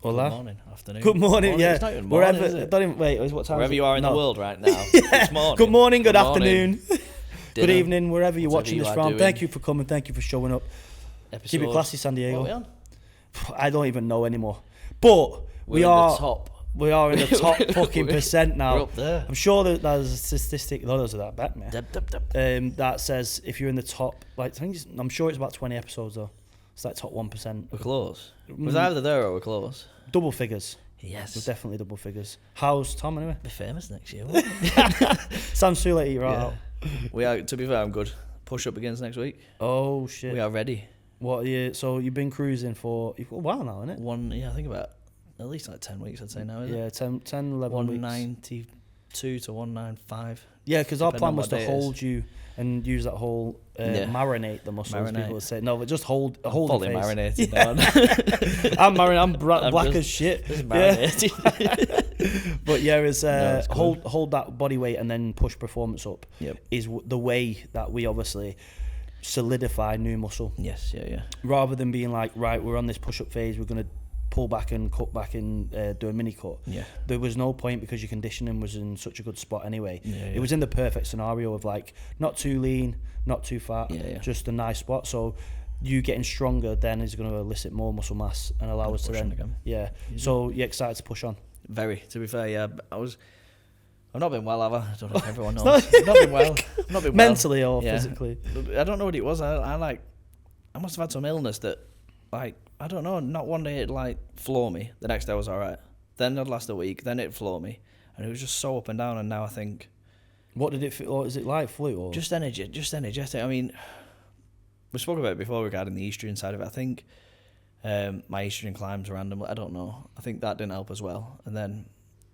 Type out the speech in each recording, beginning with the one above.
Hola. Good morning, afternoon. Good morning, yeah. It's not even morning, is it? Don't even wait. What time? Wherever is it? you are in the No. world right now. Yeah. It's morning. Good morning. Good morning, afternoon. Good dinner, evening, wherever you're whatever watching you this are from. doing. Thank you for coming. Thank you for showing up. Episode. Keep it classy, San Diego. What are we on? I don't even know anymore. But We're in the top. We are in the top fucking percent now. We're up there. I'm sure that there's a statistic. Those are that bet me. Dip. That says if you're in the top, like I'm sure it's about 20 episodes though. It's like top 1%. We're close. We're either there or we're close. Double figures. Yes. We're definitely double figures. How's Tom anyway? Be famous next year. Sam's too late. You're out. We are. To be fair, I'm good. Push up against next week. Oh shit. We are ready. What are you? So you've been cruising for a while now, isn't it? I think about at least like 10 weeks. I'd say now. Isn't it? 10, 11 weeks. 192 to 195. Yeah, because our plan on was what to day it hold you and use that whole marinate the muscles. People would say no, but just hold the Fully face. marinated now. I'm marinated. I'm black as shit. Just marinated. But yeah, it's No, it's good. hold that body weight and then push performance up. Yep. Is the way that we obviously solidify new muscle. Yes, yeah. Rather than being like, right, we're on this push-up phase, we're going to pull back and cut back and do a mini cut. Yeah. There was no point because your conditioning was in such a good spot anyway. Yeah. It was in the perfect scenario of like not too lean, not too fat, just a nice spot. So you getting stronger then is going to elicit more muscle mass and allow us to then again. Yeah. So you're excited to push on? Very. To be fair, yeah. I've not been well, have I? I don't know if everyone knows. I've not been well. Mentally or physically? I don't know what it was. I must have had some illness that, like, I don't know, not one day it'd like floor me, the next day I was alright. Then it'd last a week, then it'd floor me. And it was just so up and down, and now I think... What did it feel, or is it like flu? Or? Just energetic. I mean, we spoke about it before regarding the estrogen side of it. I think my estrogen climbs randomly. I don't know. I think that didn't help as well. And then,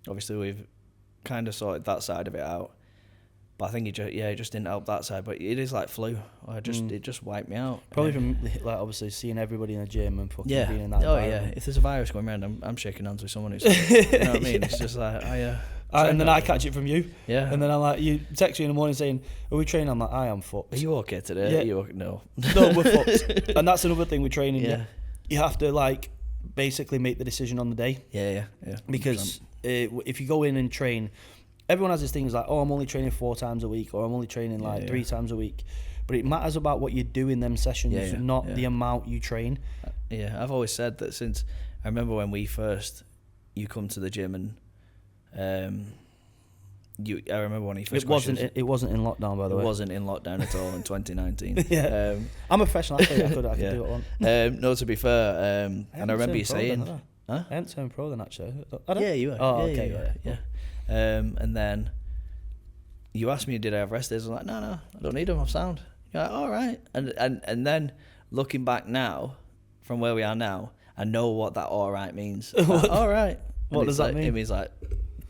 obviously, we've kind of sorted that side of it out. But I think it just didn't help that side. But it is like flu. It just wiped me out. Probably from like obviously seeing everybody in the gym and fucking being in that environment. If there's a virus going around, I'm shaking hands with someone who's, you know what I mean? It's just like and then I catch it from you. Yeah. And then I'm like, you text me in the morning saying, "Are we training?" I'm like, I am fucked. Are you okay today? Yeah. Are you okay? No, we're fucked. And that's another thing with training. Yeah. You have to like basically make the decision on the day. Yeah. Because if you go in and train. Everyone has these things like, oh, I'm only training 4 times a week, or I'm only training 3 times a week. But it matters about what you do in them sessions, not the amount you train. Yeah, I've always said that since I remember when you come to the gym and I remember when you first. It wasn't in lockdown, by the way. It wasn't in lockdown at all in 2019. Yeah, I'm a professional athlete. I could do what I want. No, to be fair, and I remember you saying, I hadn't turned pro then actually. Yeah, you were. Oh, okay, yeah. And then you asked me, did I have rest days? I was like, no, I don't need them. I'm sound. You're like, all right. And then looking back now, from where we are now, I know what that all right means. Like, all right. What does that mean? It means like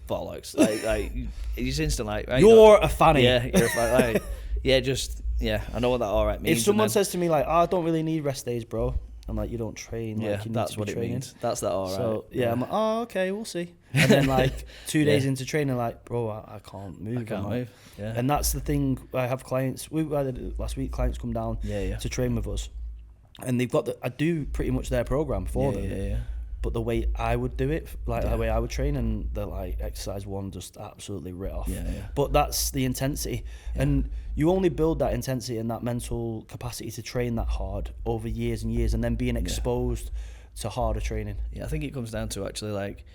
bollocks. Like it's instant. Like right, you're a fanny. Yeah, you're a fanny. Like, I know what that all right means. If someone says to me like, I don't really need rest days, bro. I'm like, you don't train. Like, you that's what it means. That's that all right. So I'm like, oh, okay, we'll see. And then like 2 days into training, like, bro, I can't move. I can't move. Yeah. And that's the thing. I have clients. We had last week. Clients come down to train with us, and they've got I do pretty much their program for them. Yeah. But the way I would do it, like the way I would train, and the like exercise one just absolutely writ off. Yeah. But that's the intensity, and you only build that intensity and that mental capacity to train that hard over years and years, and then being exposed to harder training. Yeah, I think it comes down to actually like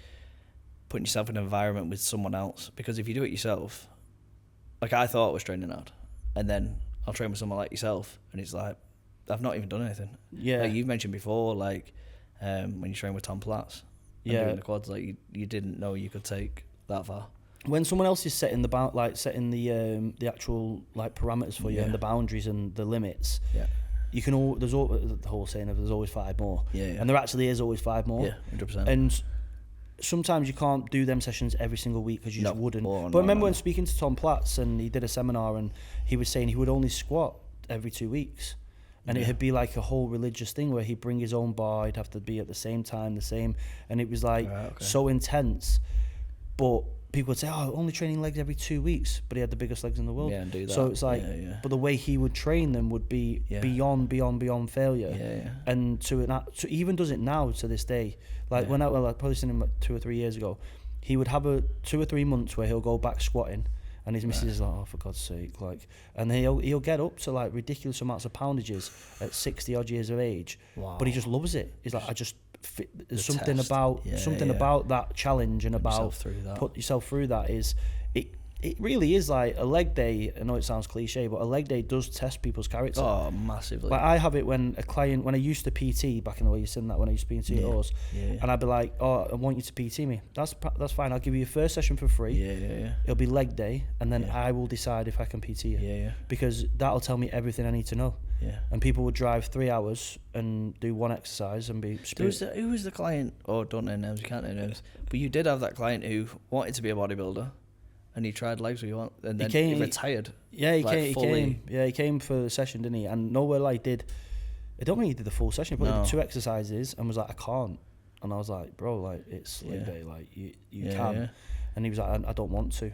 putting yourself in an environment with someone else. Because if you do it yourself, like I thought I was training hard, and then I'll train with someone like yourself, and it's like I've not even done anything. Yeah, like you've mentioned before, like. When you train with Tom Platts, doing the quads, like you didn't know you could take that far. When someone else is setting the actual like parameters for you and the boundaries and the limits, you can there's the whole saying of there's always 5 more, and there actually is always 5 more, 100%. And sometimes you can't do them sessions every single week because you just wouldn't. But I remember when speaking to Tom Platts and he did a seminar and he was saying he would only squat every 2 weeks. And it'd be like a whole religious thing where he'd bring his own bar, he'd have to be at the same time, and it was like so intense. But people would say, "Oh, only training legs every 2 weeks," but he had the biggest legs in the world. Yeah, and do that. So it's like, but the way he would train them would be beyond failure. Yeah. And so even does it now to this day. Like when I probably seen him 2 or 3 years ago, he would have 2 or 3 months where he'll go back squatting, and his missus is like, "Oh, for God's sake!" Like, and he'll get up to like ridiculous amounts of poundages at 60 odd years of age. Wow. But he just loves it. He's like, there's something test. about that challenge and about put yourself through that is it really is like a leg day. I know it sounds cliche, but a leg day does test people's character. Oh, massively. Like I have it when when I used to PT back in the way you said that, when I used to be in CEOs, and I'd be like, "Oh, I want you to PT me." That's fine. I'll give you your first session for free. Yeah. It'll be leg day, and then I will decide if I can PT you. Yeah. Because that'll tell me everything I need to know. Yeah. And people would drive 3 hours and do one exercise and be. Who was the client? Oh, don't know names. You can't know names. But you did have that client who wanted to be a bodybuilder. And he tried legs and then he retired. Yeah, he came. Yeah, he came for the session, didn't he? And nowhere I don't think he did the full session. He probably did 2 exercises and was like, "I can't." And I was like, "Bro, like it's leg day, like you can." Yeah. And he was like, I don't want to.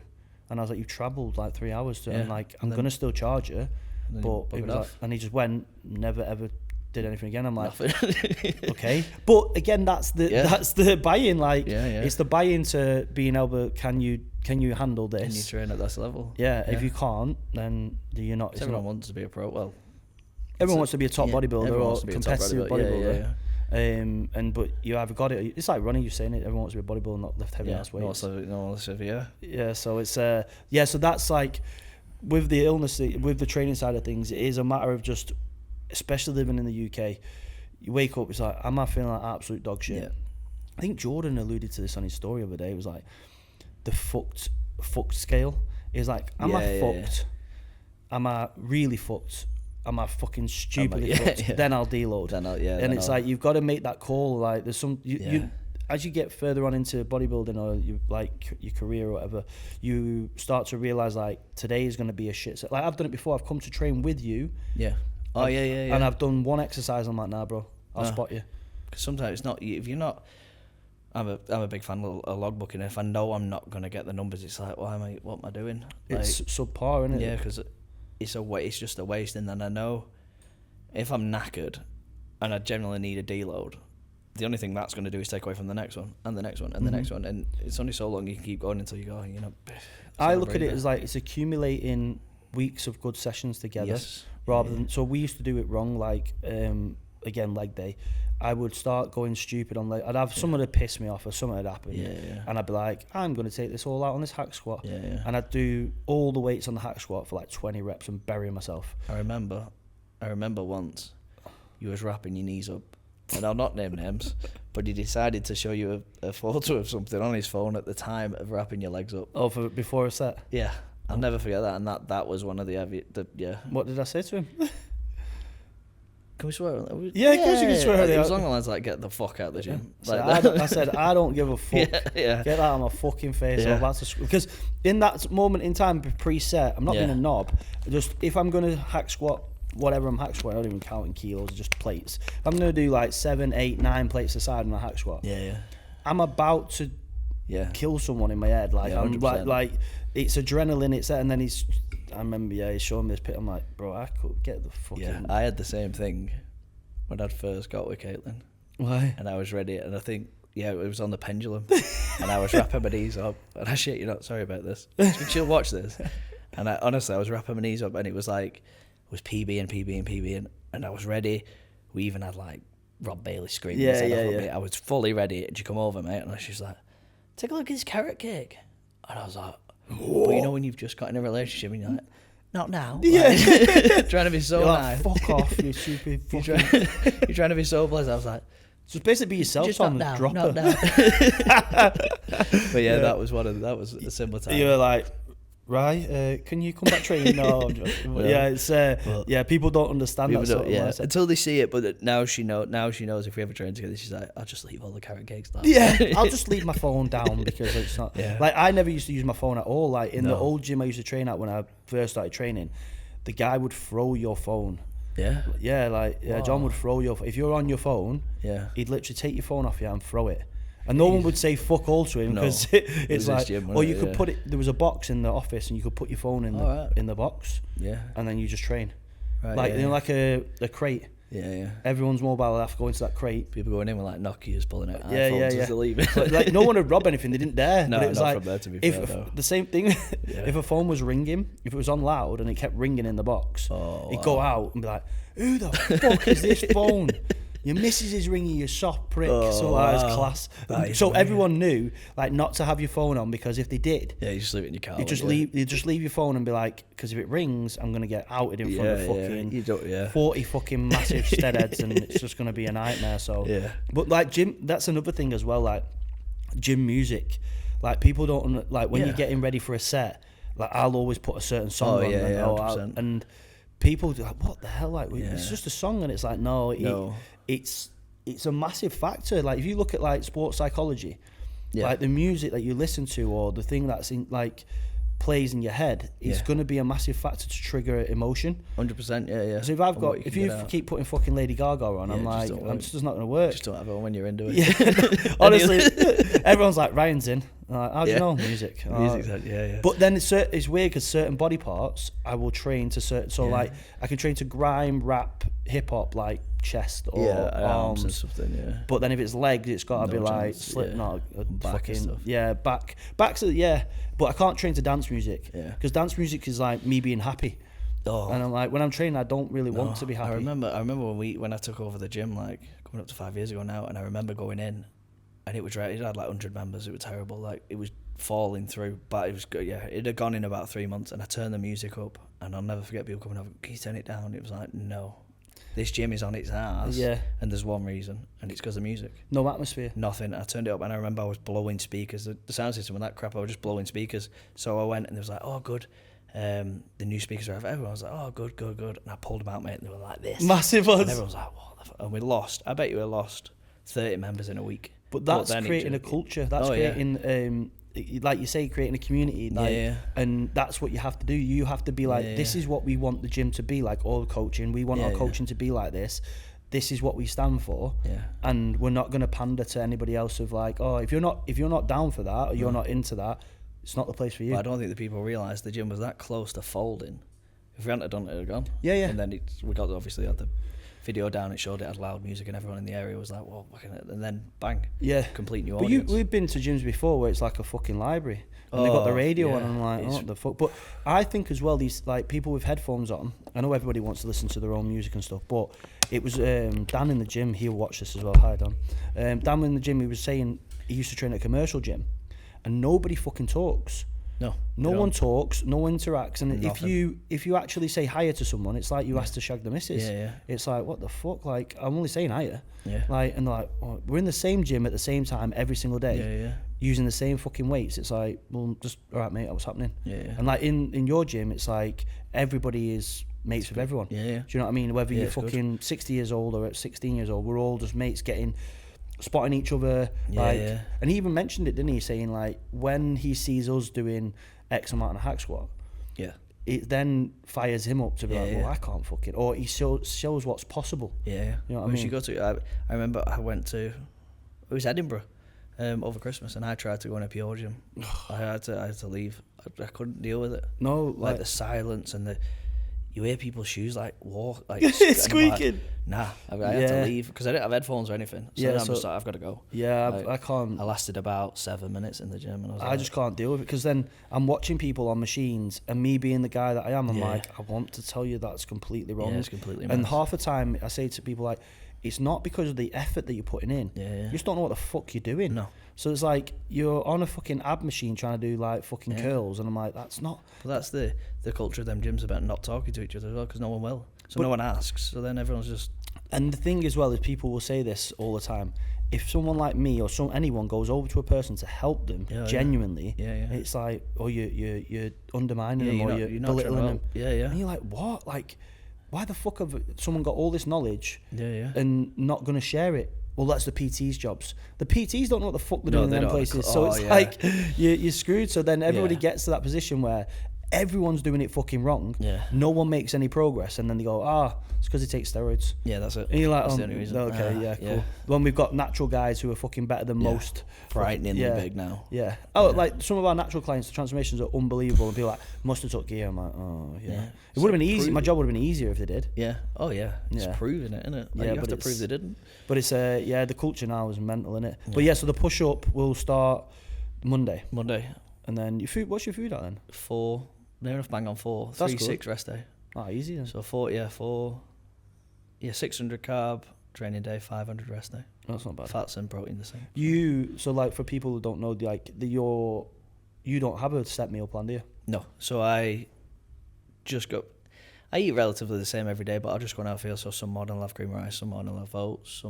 And I was like, "You've travelled like 3 hours and like I'm gonna still charge you." But it was like, and he just went, never ever did anything again. I'm like, okay. But again, that's the buy-in. Like, it's the buy-in to being able. Can you handle this? Can you train at this level? Yeah. If you can't, then you're not. Everyone wants to be a pro. Well, everyone wants to be a top bodybuilder or competitive bodybuilder. But you either got it. It's like running. You're saying it. Everyone wants to be a bodybuilder, not lift heavy ass weights. No, severe. Yeah. So it's So that's like with the illness, with the training side of things, it is a matter of just. Especially living in the UK, you wake up, it's like, am I feeling like absolute dog shit? Yeah. I think Jordan alluded to this on his story the other day. It was like the fucked scale. It was like, am I fucked? Am I really fucked? Am I fucking stupidly fucked? Then I'll deload. It's like, you've got to make that call. Like there's some, you as you get further on into bodybuilding or you like your career or whatever, you start to realize like today is going to be a shit set. Like I've done it before. I've come to train with you. Yeah. Oh, yeah. And I've done one exercise. I'm like, nah, bro, I'll spot you. Because sometimes it's not, if you're not, I'm a big fan of logbooking. If I know I'm not going to get the numbers, it's like, what am I doing? It's subpar, isn't it? Yeah, because it's just a waste. And then I know if I'm knackered and I generally need a deload, the only thing that's going to do is take away from the next one and the next one and the next one. And it's only so long you can keep going until you go, I look at it as like it's accumulating weeks of good sessions together. Yes. Rather than, so we used to do it wrong, like again, leg day. I would start going stupid on leg. I'd have someone to piss me off or something had happened, and I'd be like, I'm going to take this all out on this hack squat, and I'd do all the weights on the hack squat for like 20 reps and bury myself. I remember once you was wrapping your knees up, and I'll not name names, but he decided to show you a photo of something on his phone at the time of wrapping your legs up. Oh, for before a set? Yeah. I'll never forget that, and that was one of the What did I say to him? Can we swear on that? Yeah, of course you can swear on it. It was along the lines like, get the fuck out of the gym. So I said, I don't give a fuck. Get that out of my fucking face. Because in that moment in time, pre-set, I'm not being a knob. Just if I'm going to hack squat, whatever I'm hack squatting, I don't even count in kilos, just plates. If I'm going to do like 7, 8, 9 plates aside on a hack squat, I'm about to kill someone in my head. Like, I'm like it's adrenaline, it's that, and then I remember he's showing me this pit. I'm like, bro, I could get the fucking. Yeah, I had the same thing when I'd first got with Caitlin. Why? And I was ready, and I think it was on the pendulum, and I was wrapping my knees up, and I shit you not, sorry about this. She'll watch this, and I was wrapping my knees up, and it was like, it was PB, and I was ready. We even had like Rob Bailey screaming. I was fully ready, and she come over, mate, and she's like, take a look at this carrot cake, and I was like. But you know when you've just got in a relationship and you're like, not now. Like, trying to be so nice. Fuck off, you stupid. You're trying to be so blessed. I was like, just basically be yourself, just Tom. Not drop now. But that was a similar time. You were like, right, can you come back training? No, people don't understand that sort of mindset. Until they see it, but now she knows if we ever train together, she's like, I'll just leave all the carrot cakes down. I'll just leave my phone down because it's not like, I never used to use my phone at all. Like in the old gym I used to train at when I first started training, the guy would throw your phone. Wow. John would throw if you're on your phone, he'd literally take your phone off you and throw it. And no one would say fuck all to him because it's like, gym, or you could put it. There was a box in the office, and you could put your phone in the box. Yeah. And then you just train, Right, like like a crate. Yeah. Everyone's mobile will have to go into that crate. People going in with like Nokias pulling out iPhones as they leave. So, like no one would rob anything. They didn't dare. No, but it was not like from there, to be if fair, no. the same thing. If a phone was ringing, if it was on loud and it kept ringing in the box, he'd go out and be like, "Who the fuck is this phone? Your missus is ringing, you soft prick." So that was class. So everyone knew like not to have your phone on, because if they did, you just leave it in your car. You just leave your phone and be like, because if it rings, I'm gonna get outed in front of fucking 40 fucking massive steadheads, and it's just gonna be a nightmare. So but like gym, that's another thing as well. Like gym music, like people don't like when you're getting ready for a set. Like I'll always put a certain song on, and people are like, what the hell? Like it's just a song, and it's like no. It's a massive factor. Like if you look at like sports psychology, like the music that you listen to or the thing that's in like plays in your head, it's going to be a massive factor to trigger emotion. 100%. Yeah. So if you keep putting fucking Lady Gaga on, I'm like, it's just not going to work. Just don't have it on when you're into it. Yeah. Honestly, everyone's like, Ryan's in. I'm like, how do you know music? But then it's weird because certain body parts I will train to certain. So like I can train to grime, rap, hip hop, like chest or arms and something. But then if it's legs, it's got to be like Slipknot, back and stuff. Backs. But I can't train to dance music because dance music is like me being happy. And I'm like, when I'm training, I don't really want to be happy. I remember when I took over the gym, like coming up to 5 years ago now, and I remember going in, and it had like 100 members. It was terrible. Like it was falling through, but it was good. Yeah, it had gone in about 3 months, and I turned the music up, and I'll never forget people coming over. Can you turn it down? It was like, no. This gym is on its ass, and there's one reason, and it's because of music. No atmosphere. Nothing. I turned it up, and I remember I was blowing speakers. The sound system and that crap, I was just blowing speakers. So I went, and they was like, oh, good. The new speakers are out. Everyone was like, oh, good. And I pulled them out, mate, and they were like this. Massive ones. And everyone was like, what the fuck? And we lost. I bet you we lost 30 members in a week. But that's creating a culture. That's creating... like you say, creating a community, and that's what you have to do. You have to be like, this is what we want the gym to be like. All coaching, we want our coaching to be like this. This is what we stand for, and we're not going to pander to anybody else of like, oh, if you're not down for that or you're not into that, it's not the place for you. But I don't think the people realise the gym was that close to folding. If we hadn't done it, it had gone. And then we got obviously had the video down, it showed it had loud music, and everyone in the area was like, whoa, and then bang, complete new audience. But we've been to gyms before where it's like a fucking library, and they've got the radio on, and I'm like, what the fuck? But I think as well, these like people with headphones on, I know everybody wants to listen to their own music and stuff, but it was Dan in the gym, he'll watch this as well, hi Dan. Dan in the gym, he was saying he used to train at a commercial gym, and nobody fucking talks. No one talks, no one interacts, and if you actually say hiya to someone, it's like you asked to shag the missus. It's like, what the fuck? Like, I'm only saying hiya. Like, and they're like, oh, we're in the same gym at the same time every single day. Using the same fucking weights. It's like, well, just all right, mate, what's happening? And like in your gym, it's like everybody is mates with everyone. Do you know what I mean? Whether you're fucking 60 years old or at 16 years old, we're all just mates spotting each other, and he even mentioned it, didn't he? Saying like when he sees us doing X amount of hack squat, it then fires him up to be well, I can't fucking, or he shows what's possible. You know what I mean? Should go to. I remember I went to, it was Edinburgh, over Christmas, and I tried to go in a pure gym. I had to leave. I couldn't deal with it. No, like the silence and you hear people's shoes like walk, like squeaking. Like, I had to leave because I didn't have headphones or anything. So I'm just like, I've got to go. I can't. I lasted about 7 minutes in the gym, and I just can't deal with it because then I'm watching people on machines, and me being the guy that I am, I'm like, I want to tell you that's completely wrong. It's completely. And half the time I say to people like, it's not because of the effort that you're putting in. You just don't know what the fuck you're doing. No. So it's like you're on a fucking ab machine trying to do like fucking curls, and I'm like, that's not. But that's the culture of them gyms about not talking to each other as well, because no one will. So no one asks. So then everyone's just. And the thing as well is, people will say this all the time. If someone like me or anyone goes over to a person to help them genuinely, it's like, oh, you're undermining them, or you're belittling them. And you're like, what? Like, why the fuck have someone got all this knowledge and not going to share it? Well, that's the PT's jobs. The PTs don't know what the fuck they're doing in them places. So it's like you're screwed. So then everybody gets to that position where everyone's doing it fucking wrong. Yeah. No one makes any progress, and then they go, it's because he takes steroids. Yeah, that's it. And you're like, that's the only reason. Okay, cool. When we've got natural guys who are fucking better than most. Frighteningly big now. Yeah. Like some of our natural clients, the transformations are unbelievable, and people are like, must have took gear. I'm like, It would have been easy. My job would have been easier if they did. Yeah. Oh yeah. It's proving it, isn't it? Like, you have to prove they didn't. But it's the culture now is mental, isn't it? Yeah. But so the push up will start Monday. And then your food. What's your food at then? 4. Near enough bang on 4. That's 3-6 good. rest day. Easy then. So 4. Yeah, 600 carb training day, 500 rest day. That's not bad. Fats and protein the same. Like for people who don't know, you don't have a set meal plan, do you? No. So I eat relatively the same every day, but I'll just go on outfield. So some morning I'll have cream rice, some morning I'll have oats.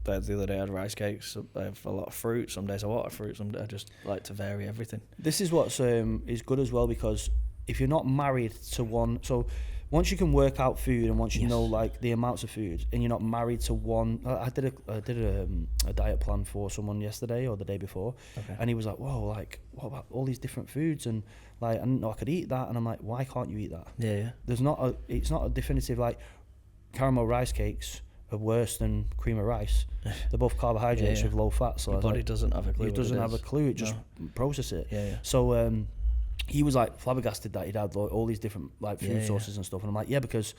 The other day I had rice cakes. I have a lot of fruit. Some days I water fruit. Some days I just like to vary everything. This is what's is good as well, because if you're not married to one, so once you can work out food and once you know like the amounts of food, and you're not married to one. I did a diet plan for someone yesterday or the day before, and he was like, "Whoa, like what about all these different foods?" And like I didn't know I could eat that, and I'm like, "Why can't you eat that?" Yeah. It's not a definitive like caramel rice cakes are worse than cream of rice. They're both carbohydrates with low fat. So your body doesn't have a clue. It doesn't have a clue. It just process it. Yeah. So he was like flabbergasted that he'd had all these different like food sources and stuff, and I'm like, because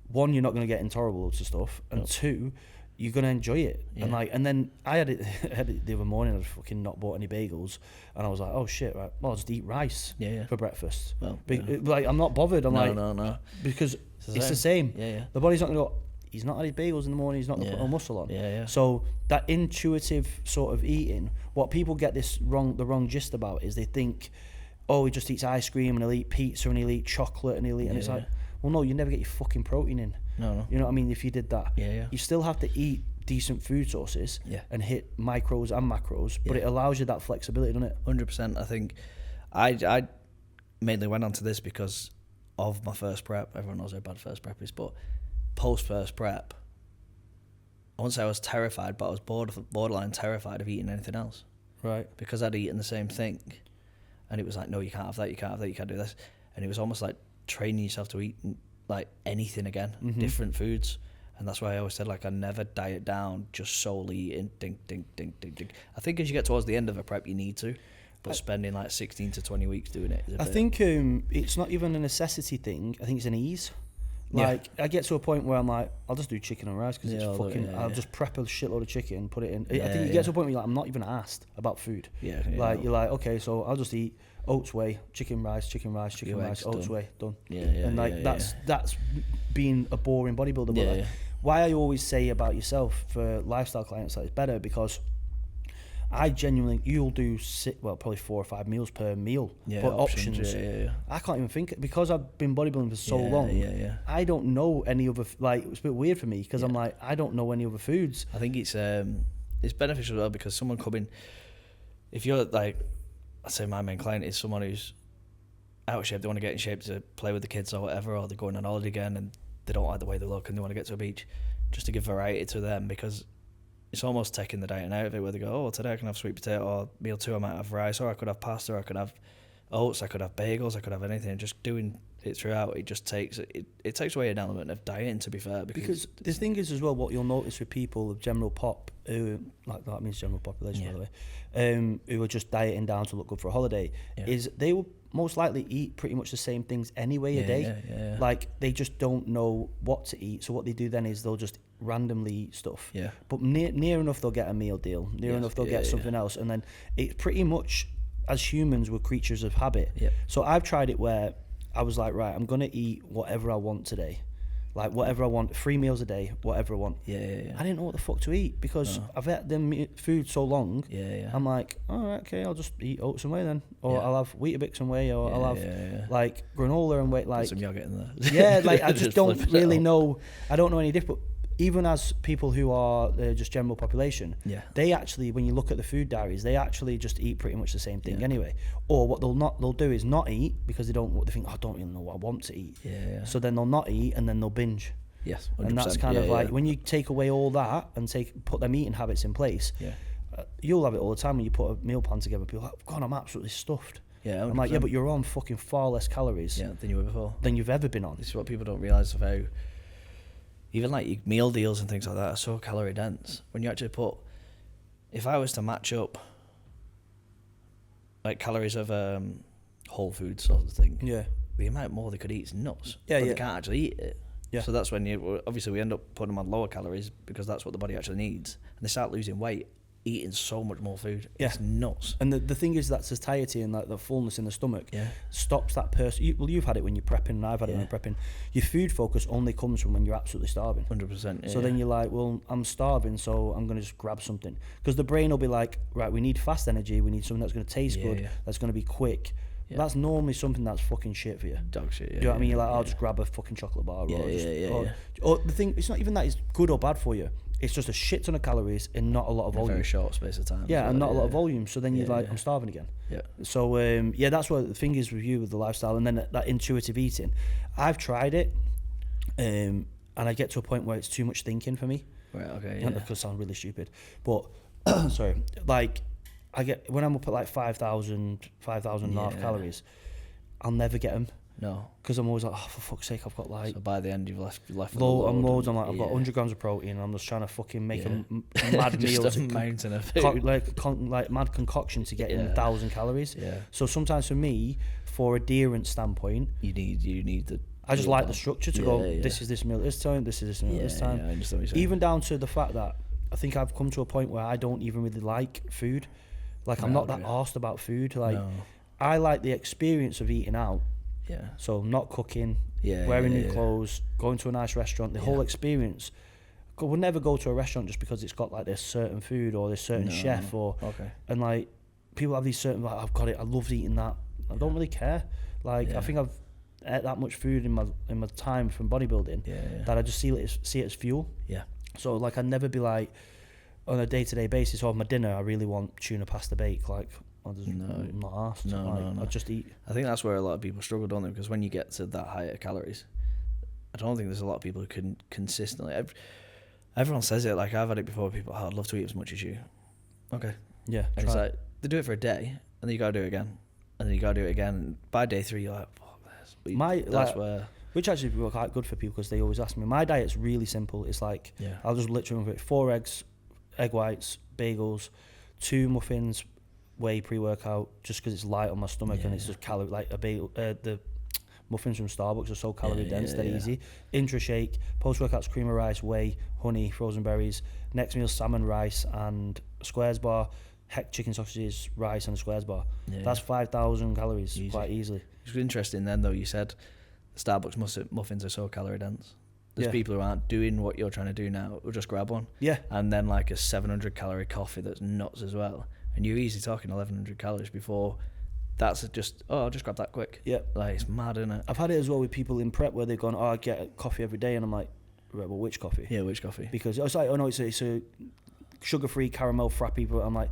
one, you're not going to get intolerable loads of stuff, and two, you're going to enjoy it. And then I had it the other morning. I'd fucking not bought any bagels, and I was like, oh shit, right, well, I'll just eat rice for breakfast. Well, like I'm not bothered. I'm no, because it's the same. The body's not going to go, he's not had his bagels in the morning, he's not going to put no muscle on. So that intuitive sort of eating, what people get the wrong gist about is they think, he just eats ice cream and he'll eat pizza and he'll eat chocolate and he'll eat, and it's like, well, no, you never get your fucking protein in. No. You know what I mean? If you did that, you still have to eat decent food sources and hit micros and macros, but it allows you that flexibility, doesn't it? 100%. I think I mainly went onto this because of my first prep. Everyone knows how bad first prep is, but post first prep, I won't say I was terrified, but I was borderline terrified of eating anything else. Right. Because I'd eaten the same thing. And it was like, no, you can't have that, you can't do this. And it was almost like training yourself to eat like anything again, different foods. And that's why I always said, like, I never diet down just solely eating ding, ding, ding, ding, ding. I think as you get towards the end of a prep, you need to. But spending like 16 to 20 weeks doing it is a bit. I think it's not even a necessity thing. I think it's an ease. Like, I get to a point where I'm like, I'll just do chicken and rice because I'll just prep a shitload of chicken, put it in. I think you get to a point where you're like, I'm not even asked about food. You're like, okay, so I'll just eat oats whey, chicken rice, oats whey, done. And like that's being a boring bodybuilder. But why I always say about yourself for lifestyle clients that it's better, because I genuinely, you'll do probably 4 or 5 meals per meal. But options. I can't even think, because I've been bodybuilding for so long. I don't know any other, like, it's a bit weird for me because I'm like, I don't know any other foods. I think it's beneficial as well, because someone coming, if you're like, I'd say my main client is someone who's out of shape, they want to get in shape to play with the kids or whatever, or they're going on holiday again and they don't like the way they look and they want to get to a beach, just to give variety to them, because it's almost taking the diet out of it, where they go, today I can have sweet potato, or meal 2 I might have rice, or I could have pasta, I could have oats, I could have bagels, I could have anything. And just doing it throughout, it just takes it takes away an element of dieting, to be fair. Because the thing is as well, what you'll notice with people of general pop, who, like that means general population by the way, who are just dieting down to look good for a holiday, is they will most likely eat pretty much the same things anyway a day. Like, they just don't know what to eat, so what they do then is they'll just randomly eat stuff. But near enough they'll get a meal deal, enough they'll get something else, and then it's pretty much, as humans, we're creatures of habit. So I've tried it where I was like, right, I'm gonna eat whatever I want today, like whatever I want, 3 meals a day, whatever I want. I didn't know what the fuck to eat, because I've had them food so long. I'm like, all right, okay, I'll just eat oats and whey then, or I'll have Weetabix and whey, or I'll have like granola and whey, like some yogurt in there. like I just don't really know. I don't know any different. Even as people who are just general population, they actually, when you look at the food diaries, they actually just eat pretty much the same thing anyway. Or what they'll do is not eat, because they think, I don't even know what I want to eat. So then they'll not eat, and then they'll binge. 100%. And that's kind of like, when you take away all that and put them eating habits in place, you'll have it all the time when you put a meal plan together. People are like, God, I'm absolutely stuffed. Yeah, 100%. I'm like, yeah, but you're on fucking far less calories than you were before. Than you've ever been on. This is what people don't realise of how, even like your meal deals and things like that are so calorie dense. When you actually put, if I was to match up like calories of whole food sort of thing, the amount more they could eat is nuts. But they can't actually eat it. Yeah. So that's when obviously we end up putting them on lower calories because that's what the body actually needs, and they start losing weight eating so much more food. It's nuts. And the thing is that satiety and like the fullness in the stomach stops that person. You've had it when you're prepping, and I've had it when I'm prepping. Your food focus only comes from when you're absolutely starving. 100%. So then you're like, well, I'm starving, so I'm going to just grab something. Because the brain will be like, right, we need fast energy, we need something that's going to taste good, that's going to be quick. Yeah. That's normally something that's fucking shit for you. Dog shit, Do you know what I mean? You're like, I'll just grab a fucking chocolate bar. Or the thing, it's not even that it's good or bad for you. It's just a shit ton of calories in not a lot of volume. A very short space of time. Yeah, and not a lot of volume. So then you're like, I'm starving again. Yeah. So, that's what the thing is with you with the lifestyle. And then that intuitive eating. I've tried it, and I get to a point where it's too much thinking for me. Right, okay, That could sound really stupid. But, sorry, like, I get, when I'm up at like 5,000 and a half calories, I'll never get them. No. Because I'm always like, oh, for fuck's sake, I've got like... So by the end, you've left loads. I'm like, I've got 100 grams of protein, and I'm just trying to fucking make a mad meal. Just a mountain of food. Like mad concoction to get in 1,000 calories. Yeah. So sometimes for me, for adherence standpoint... You need the... I just like the structure to go, this is this meal this time, this is this meal this time. I understand what you're saying. Even down to the fact that I think I've come to a point where I don't even really like food. Like, I'm not that arsed about food. Like, I like the experience of eating out. Yeah. So not cooking, wearing new clothes, going to a nice restaurant, the whole experience. I would never go to a restaurant just because it's got like this certain food or this certain chef and like people have these certain, like, I've got it, I love eating that. I don't really care. Like, I think I've ate that much food in my time from bodybuilding that I just see it as fuel. Yeah. So like, I'd never be like, on a day-to-day basis, or my dinner, I really want tuna pasta bake. Like, I'm not arsed. No. I just eat. I think that's where a lot of people struggle, don't they? Because when you get to that height of calories, I don't think there's a lot of people who can consistently. Everyone says it. Like, I've had it before. People, I'd love to eat as much as you. Okay. Yeah. And it's like they do it for a day, and then you gotta do it again, and then you gotta do it again. And by day 3, you're like, fuck this. But that's where. Which actually would be quite good for people because they always ask me. My diet's really simple. It's like I'll just literally have 4 eggs. Egg whites, bagels, 2 muffins, whey pre-workout, just because it's light on my stomach and it's just calorie. Like a bagel, the muffins from Starbucks are so calorie dense, they're easy. Intra shake, post-workouts, cream of rice, whey, honey, frozen berries. Next meal, salmon, rice, and a squares bar. Heck, chicken sausages, rice, and a squares bar. That's 5,000 calories quite easily. It's interesting then, though. You said the Starbucks muffins are so calorie dense. There's people who aren't doing what you're trying to do now who'll just grab one. Yeah. And then like a 700 calorie coffee that's nuts as well. And you're easily talking 1,100 calories before that's just, I'll just grab that quick. Yeah. Like, it's mad, isn't it? I've had it as well with people in prep where they've gone, I get a coffee every day. And I'm like, right, well, which coffee? Yeah, which coffee? Because it's like, it's a sugar-free caramel frappe. But I'm like,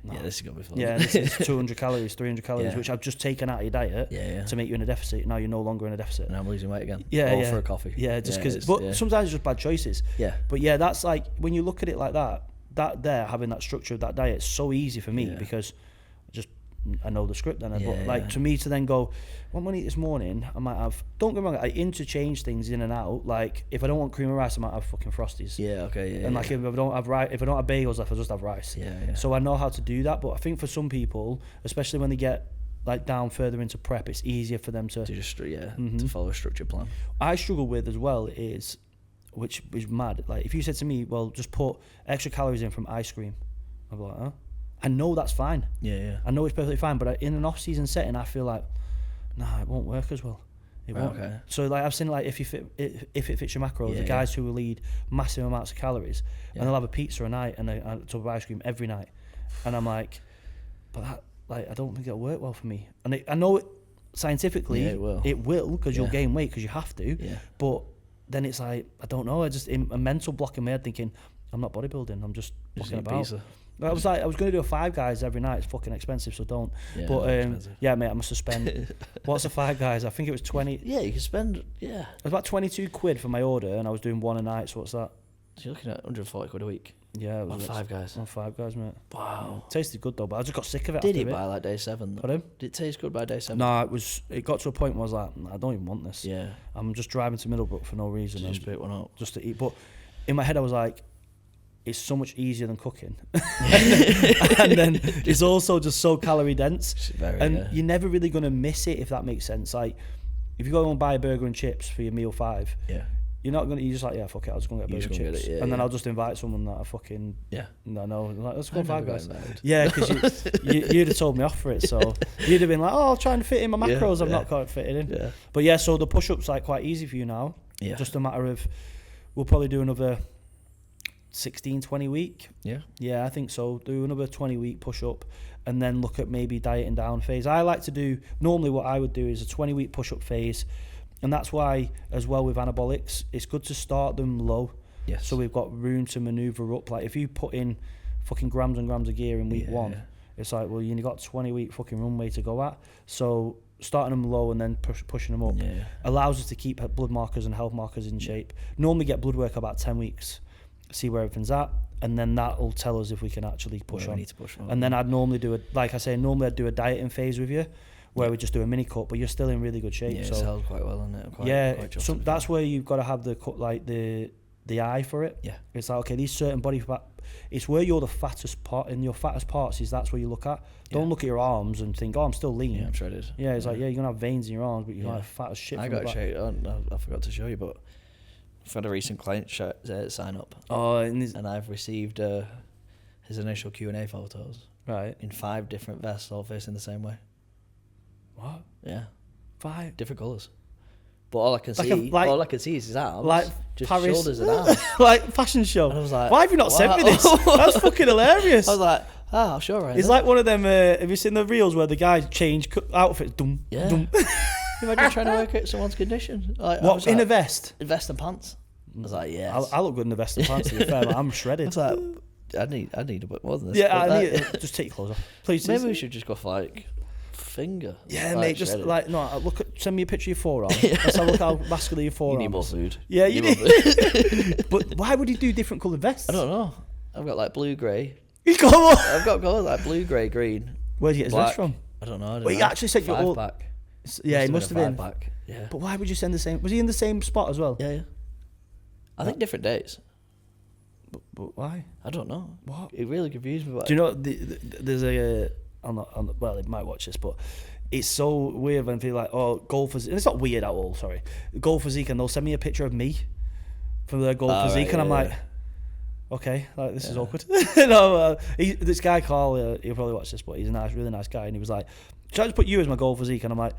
no. Yeah, this has got me full. Yeah, this is 200 calories, 300 calories, which I've just taken out of your diet to make you in a deficit. Now you're no longer in a deficit. And I'm losing weight again. All for a coffee. Yeah, just because. But sometimes it's just bad choices. Yeah. But that's like, when you look at it like that having that structure of that diet, it's so easy for me because I know the script then. But like, to me to then go, what am I gonna eat this morning? I might have, don't get me wrong, I interchange things in and out. Like, if I don't want cream of rice, I might have fucking Frosties. Yeah, okay, yeah. And like, if I don't have bagels left, I just have rice. Yeah. So I know how to do that. But I think for some people, especially when they get like down further into prep, it's easier for them to just to follow a structured plan. I struggle with as well is, which is mad. Like, if you said to me, well, just put extra calories in from ice cream, I'd be like, huh? I know that's fine. Yeah. I know it's perfectly fine, but in an off-season setting, I feel like, nah, it won't work as well. It won't. Okay. So like, I've seen like, if it fits your macros, the guys who will eat massive amounts of calories, and they'll have a pizza a night and a tub of ice cream every night, and I'm like, but that, like, I don't think it'll work well for me. And I know it scientifically, it will because you'll gain weight because you have to. Yeah. But then it's like, I don't know. I just in a mental block in my head thinking, I'm not bodybuilding. I'm just walking about. Pizza. I was going to do a Five Guys every night. It's fucking expensive, so don't. Yeah, but mate, I must have spent. What's a Five Guys? I think it was 20. Yeah, you can spend. Yeah. It was about 22 quid for my order, and I was doing one a night. So what's that? So you're looking at 140 quid a week. Yeah, it was Five Guys. On Five Guys, mate. Wow. It tasted good though, but I just got sick of it. Did after it a by like day 7? Pardon? Did it taste good by day 7? No, it got to a point where I was like, I don't even want this. Yeah. I'm just driving to Middlebrook for no reason. Just pick one up. Just to eat. But in my head I was like, it's so much easier than cooking. And then it's also just so calorie dense. You're never really going to miss it, if that makes sense. Like, if you go and buy a burger and chips for your meal 5, you're not going to, you're just like, yeah, fuck it, I'll just go and get a burger and chips. And then I'll just invite someone that I fucking, like, let's go 5 Guys. Yeah, because you'd have told me off for it. So you'd have been like, oh, I'll try and fit in my macros. I'm not quite fitting in. Yeah. But yeah, so the push-up's like quite easy for you now. Yeah. Just a matter of, we'll probably do another 16, 20 week. Yeah, I think so. Do another 20 week push up and then look at maybe dieting down phase. I like to do, normally what I would do is a 20 week push up phase, and that's why as well with anabolics it's good to start them low. Yes. So we've got room to maneuver up. Like if you put in fucking grams and grams of gear in week 1, it's like, well, you only got 20 week fucking runway to go at. So starting them low and then pushing them up allows us to keep blood markers and health markers in shape. Normally get blood work about 10 weeks, see where everything's at, and then that will tell us if we can actually push on. We need to push on. And then I'd normally do I'd do a dieting phase with you, where we just do a mini cut, but you're still in really good shape. Yeah, it's held quite well, isn't it? So that's where you've got to have the eye for it. Yeah, it's like, okay, these certain body fat. It's where you're the fattest part, and your fattest parts is that's where you look at. Don't look at your arms and think, oh, I'm still lean. Yeah, I'm shredded. Yeah, it's like, you're gonna have veins in your arms, but you're gonna have fat as shit. I got to show you. I forgot to show you, but I've had a recent client sign up. Oh, and I've received his initial Q&A photos. Right. In 5 different vests, all facing the same way. What? Yeah. 5 different colours. But all I can see is his arms. Like just Paris. Shoulders and arms. Like fashion show. And I was like, why have you not sent me this? That's fucking hilarious. I was like, oh, sure, right. It's like one of them, have you seen the reels where the guys change outfits? Dum, dum. Imagine trying to work out someone's condition. Like, what, in a vest? Vest and pants. I was like, yeah. I look good in the vest and pants, to be fair. Like, I'm shredded. I was like, I need a bit more than this. Yeah, just take your clothes off. Please. Maybe we should just go for like finger. Yeah, mate, just shredded. Like, no, send me a picture of your forearm. Let's have a look how muscular your forearm is. You need more food. Yeah, you need. But why would you do different coloured vests? I don't know. I've got like blue, grey. Come on. I've got colours like blue, grey, green. Where'd you get his vest from? I don't know. Well, you actually said your 5-pack. Yeah, he must have been. 5-pack. Yeah. But why would you send the same? Was he in the same spot as well? Yeah. I think different days. But why? I don't know. What? It really confused me. Do you know, there's a... well, they might watch this, but it's so weird when people like, oh, goal physique. It's not weird at all, sorry. Goal physique, and they'll send me a picture of me from their goal physique, and I'm like, okay, like this is awkward. This guy, Carl, he'll probably watch this, but he's a really nice guy, and he was like, should I just put you as my goal physique? And I'm like,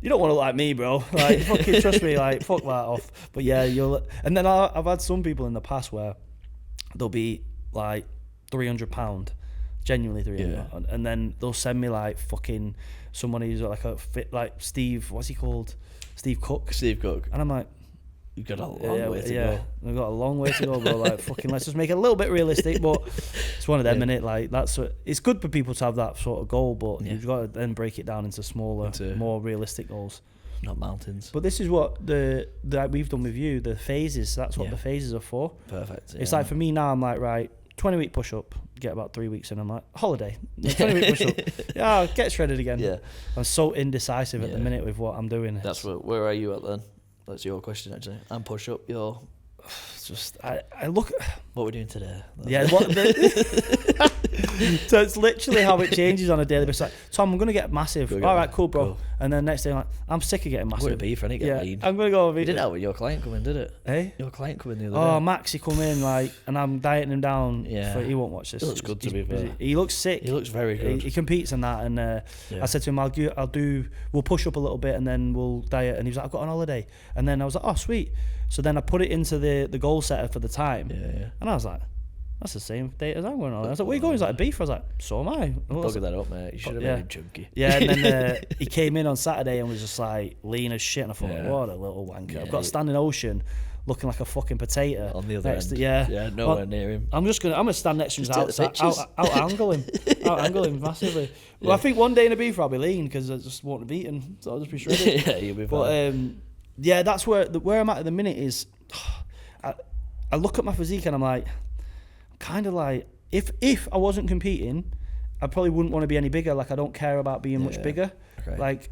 you don't want to look like me, bro. Like, fucking trust me, like, fuck that off. But yeah, and then I've had some people in the past where they'll be like £300, genuinely £300, and then they'll send me like fucking someone who's like a fit, like Steve, what's he called? Steve Cook. And I'm like, you've got a long way to go. We've got a long way to go, bro. Like, fucking, let's just make it a little bit realistic. But it's one of them, innit? Like, it's good for people to have that sort of goal, but you've got to then break it down into smaller, more realistic goals. Not mountains. But this is what that we've done with you, the phases. That's what the phases are for. Perfect. It's like for me now, I'm like, right, 20 week push up, get about 3 weeks in, I'm like, holiday. 20 week push up. Yeah, get shredded again. Yeah. I'm so indecisive at the minute with what I'm doing. That's where are you at then? That's your question, actually. I'm push up, you're... Just, I look... What we're doing today. Yeah. So it's literally how it changes on a daily basis. Like, Tom, I'm going to get massive. All right, cool, bro. Cool. And then next day, I'm like, I'm sick of getting massive. I'm going to beef, and get lean. I'm going to go beef. Didn't help with your client coming, did it? Eh? Your client coming the other day. Oh, Max, he come in, like, and I'm dieting him down. Yeah. He won't watch this. He looks good, to be fair. He looks sick. He looks very good. He competes in that, and I said to him, we'll push up a little bit, and then we'll diet. And he was like, I've got an holiday. And then I was like, oh, sweet. So then I put it into the goal setter for the time. Yeah. And I was like, that's the same date as I'm going on. I was like, where are you going? He's like, beef. I was like, so am I. Bugging that up, mate. You should have made him chunky. Yeah, and then he came in on Saturday and was just like lean as shit. And I thought, what a little wanker. I've got a standing ocean looking like a fucking potato. On the other end. Yeah, nowhere near him. I'm gonna stand next to him out-angle him. Out-angle him massively. Well, I think one day in a beef I'll be lean because I just won't have eaten. So I'll just be shredded. Yeah, you'll be fine. But yeah, that's where I'm at the minute is... I look at my physique and I'm like, kind of like, if I wasn't competing, I probably wouldn't want to be any bigger. Like, I don't care about being much bigger. Okay. Like,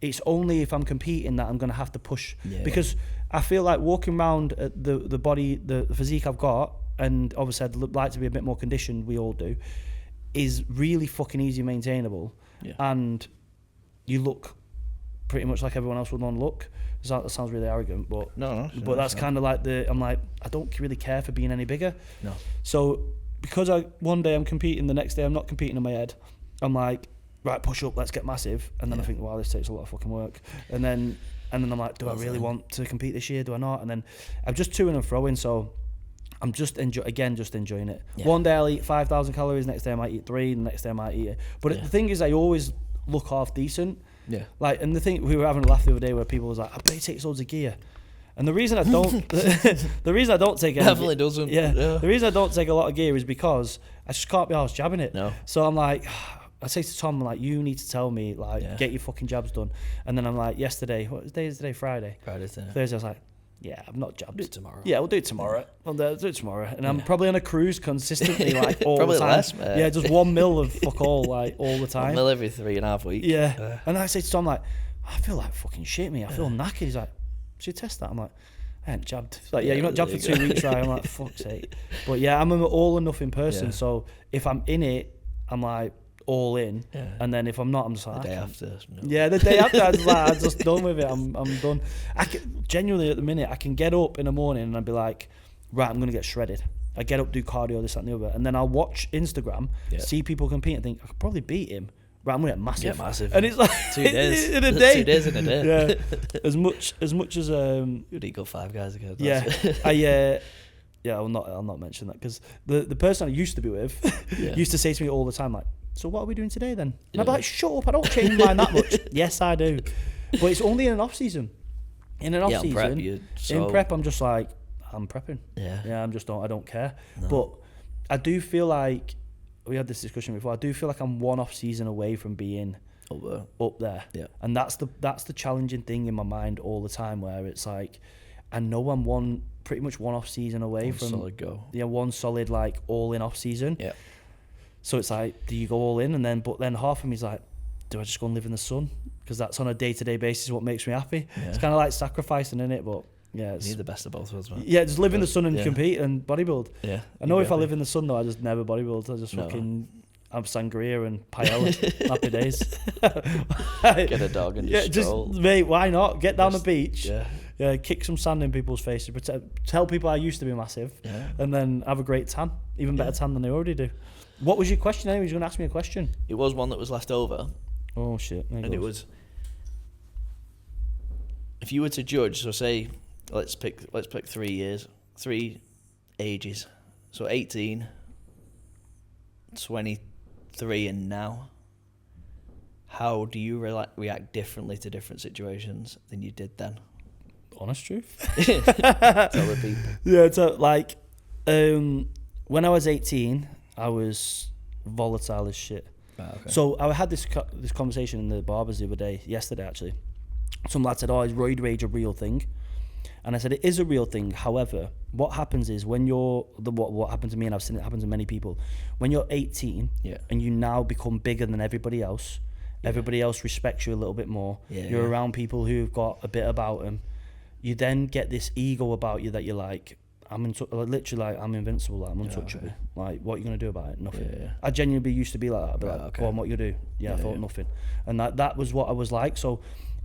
it's only if I'm competing that I'm going to have to push. Yeah. Because I feel like walking around at the body, the physique I've got, and obviously I'd like to be a bit more conditioned, we all do, is really fucking easy maintainable. Yeah. And you look pretty much like everyone else would want to look. That sounds really arrogant, but but that's kind of like I'm like, I don't really care for being any bigger. No. So because one day I'm competing, the next day I'm not competing in my head, I'm like, right, push up, let's get massive. And then I think, wow, this takes a lot of fucking work. And then I'm like, do I really want to compete this year? Do I not? And then I'm just toing and throwing. So I'm just enjoying it. Yeah. One day I'll eat 5,000 calories, next day I might eat 3, the next day I might eat it. But the thing is, I always look half decent. Yeah. Like, and the thing, we were having a laugh the other day where people was like, I bet he takes loads of gear. And the reason I don't, the reason I don't take any, definitely doesn't. Yeah. The reason I don't take a lot of gear is because I just can't be arsed jabbing it. No. So I'm like, I say to Tom, like, you need to tell me, like, get your fucking jabs done. And then I'm like, yesterday, what day is today? Friday. Thursday. I was like, yeah, I'm not jabbed. Do it tomorrow. Yeah, we'll do it tomorrow. I'll do it tomorrow. And I'm probably on a cruise consistently, like, all probably the time. Less, mate. Yeah, just 1 mil of fuck all, like, all the time. 1 mil every 3.5 weeks. Yeah. And I say to Tom, like, I feel like fucking shit, me. I feel knackered. He's like, should you test that? I'm like, I ain't jabbed. He's like, yeah, you're not jabbed for 2 weeks, right? I'm like, fuck's sake. But yeah, I'm an all or nothing person. Yeah. So if I'm in it, I'm like, all in, and then if I'm not, I'm just like, the day after. No. Yeah, the day after, I'm just done with it. I'm done. I can, genuinely at the minute, I can get up in the morning and I'd be like, right, I'm gonna get shredded. I get up, do cardio, this, that, and the other, and then I'll watch Instagram, see people compete, and think I could probably beat him. Right, I'm gonna get massive. Yeah, massive. And it's like 2 days in a day. 2 days in a day. Yeah, as much as you'd equal 5 guys again. I'll not mention that because the person I used to be with used to say to me all the time, like, so what are we doing today then? And I'd be like, shut up, I don't change mine that much. Yes, I do. But it's only in an off season. In an off season, in prep, I'm just like, I'm prepping. Yeah, I don't care. No. But I do feel like, we had this discussion before, I do feel like I'm one off season away from being up there. Yeah. And that's the challenging thing in my mind all the time, where it's like, I know I'm pretty much one off season away from solid go. Yeah, one solid, like, all in off season. Yeah. So it's like, do you go all in? But then half of me is like, do I just go and live in the sun? Because that's on a day-to-day basis what makes me happy. Yeah. It's kind of like sacrificing, innit? But yeah, you need the best of both worlds, man. Yeah, just live in the sun and compete and bodybuild. Yeah. I know if I live in the sun though, I just never bodybuild. I just fucking have sangria and paella. Happy days. Get a dog and just stroll. Mate, why not? Get down the beach. Yeah, kick some sand in people's faces. Tell people I used to be massive, and then have a great tan, even better tan than they already do. What was your question anyway? You were going to ask me a question. It was one that was left over. Oh shit! And it was, if you were to judge, so say, let's pick 3 ages, so 18, 23, and now. How do you react differently to different situations than you did then? Honest truth. Tell the people. Yeah, so like, when I was 18, I was volatile as shit. Okay. So I had this conversation in the barbers the other day, yesterday actually. Some lad said, is roid rage a real thing? And I said, it is a real thing. However, what happens is when what happened to me, and I've seen it happen to many people, when you're 18 and you now become bigger than everybody else, everybody else respects you a little bit more. You're around people who've got a bit about them. You then get this ego about you that you're like, I'm invincible, like, I'm untouchable. Okay. Like, what are you going to do about it? Nothing. I genuinely used to be like that. I'd be like, go on, what you do? I thought nothing. And that was what I was like. So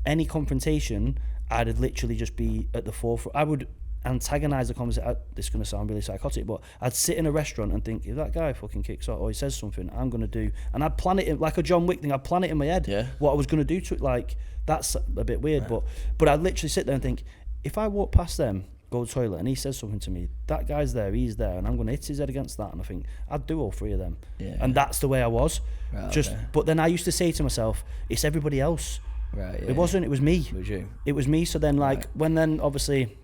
any confrontation, I'd literally just be at the forefront. I would antagonize the conversation. This is going to sound really psychotic, but I'd sit in a restaurant and think, if that guy fucking kicks out or he says something, I'm going to do, and I'd plan it in, like a John Wick thing, I'd plan it in my head, what I was going to do to it. Like, that's a bit weird, but I'd literally sit there and think, if I walk past them, go to the toilet, and he says something to me, that guy's there, he's there, and I'm going to hit his head against that, and I think, I'd do all 3 of them. And that's the way I was. But then I used to say to myself, it's everybody else. It wasn't, it was me. It was you. It was me. So then, like, when then obviously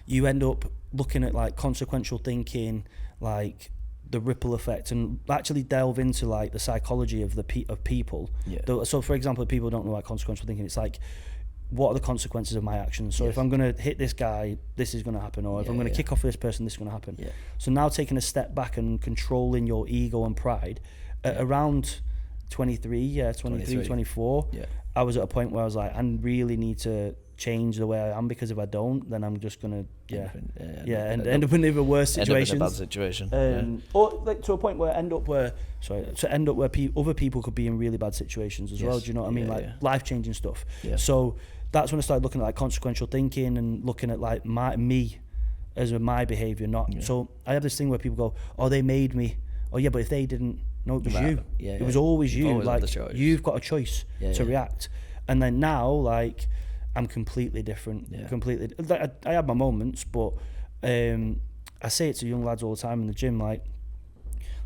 you end up looking at like consequential thinking, like the ripple effect, and actually delve into like the psychology of of people. So for example, if people don't know about consequential thinking, it's like what are the consequences of my actions? So if I'm going to hit this guy, this is going to happen. Or if I'm going to kick off this person, this is going to happen. Yeah. So now taking a step back and controlling your ego and pride, at around 23, 24, I was at a point where I was like, I really need to change the way I am, because if I don't, then I'm just going to, end up in even worse situations. End up in a bad situation. Or like to a point where other people could be in really bad situations as well. Do you know what I mean? Like life-changing stuff. Yeah. So that's when I started looking at like consequential thinking and looking at like me as my behaviour. So I have this thing where people go, oh, they made me. Oh yeah, but if they didn't, no, it was you. It was always you. Always like you've got a choice to react. And then now, like, I'm completely different. Completely. I have my moments, but I say it to young lads all the time in the gym, like,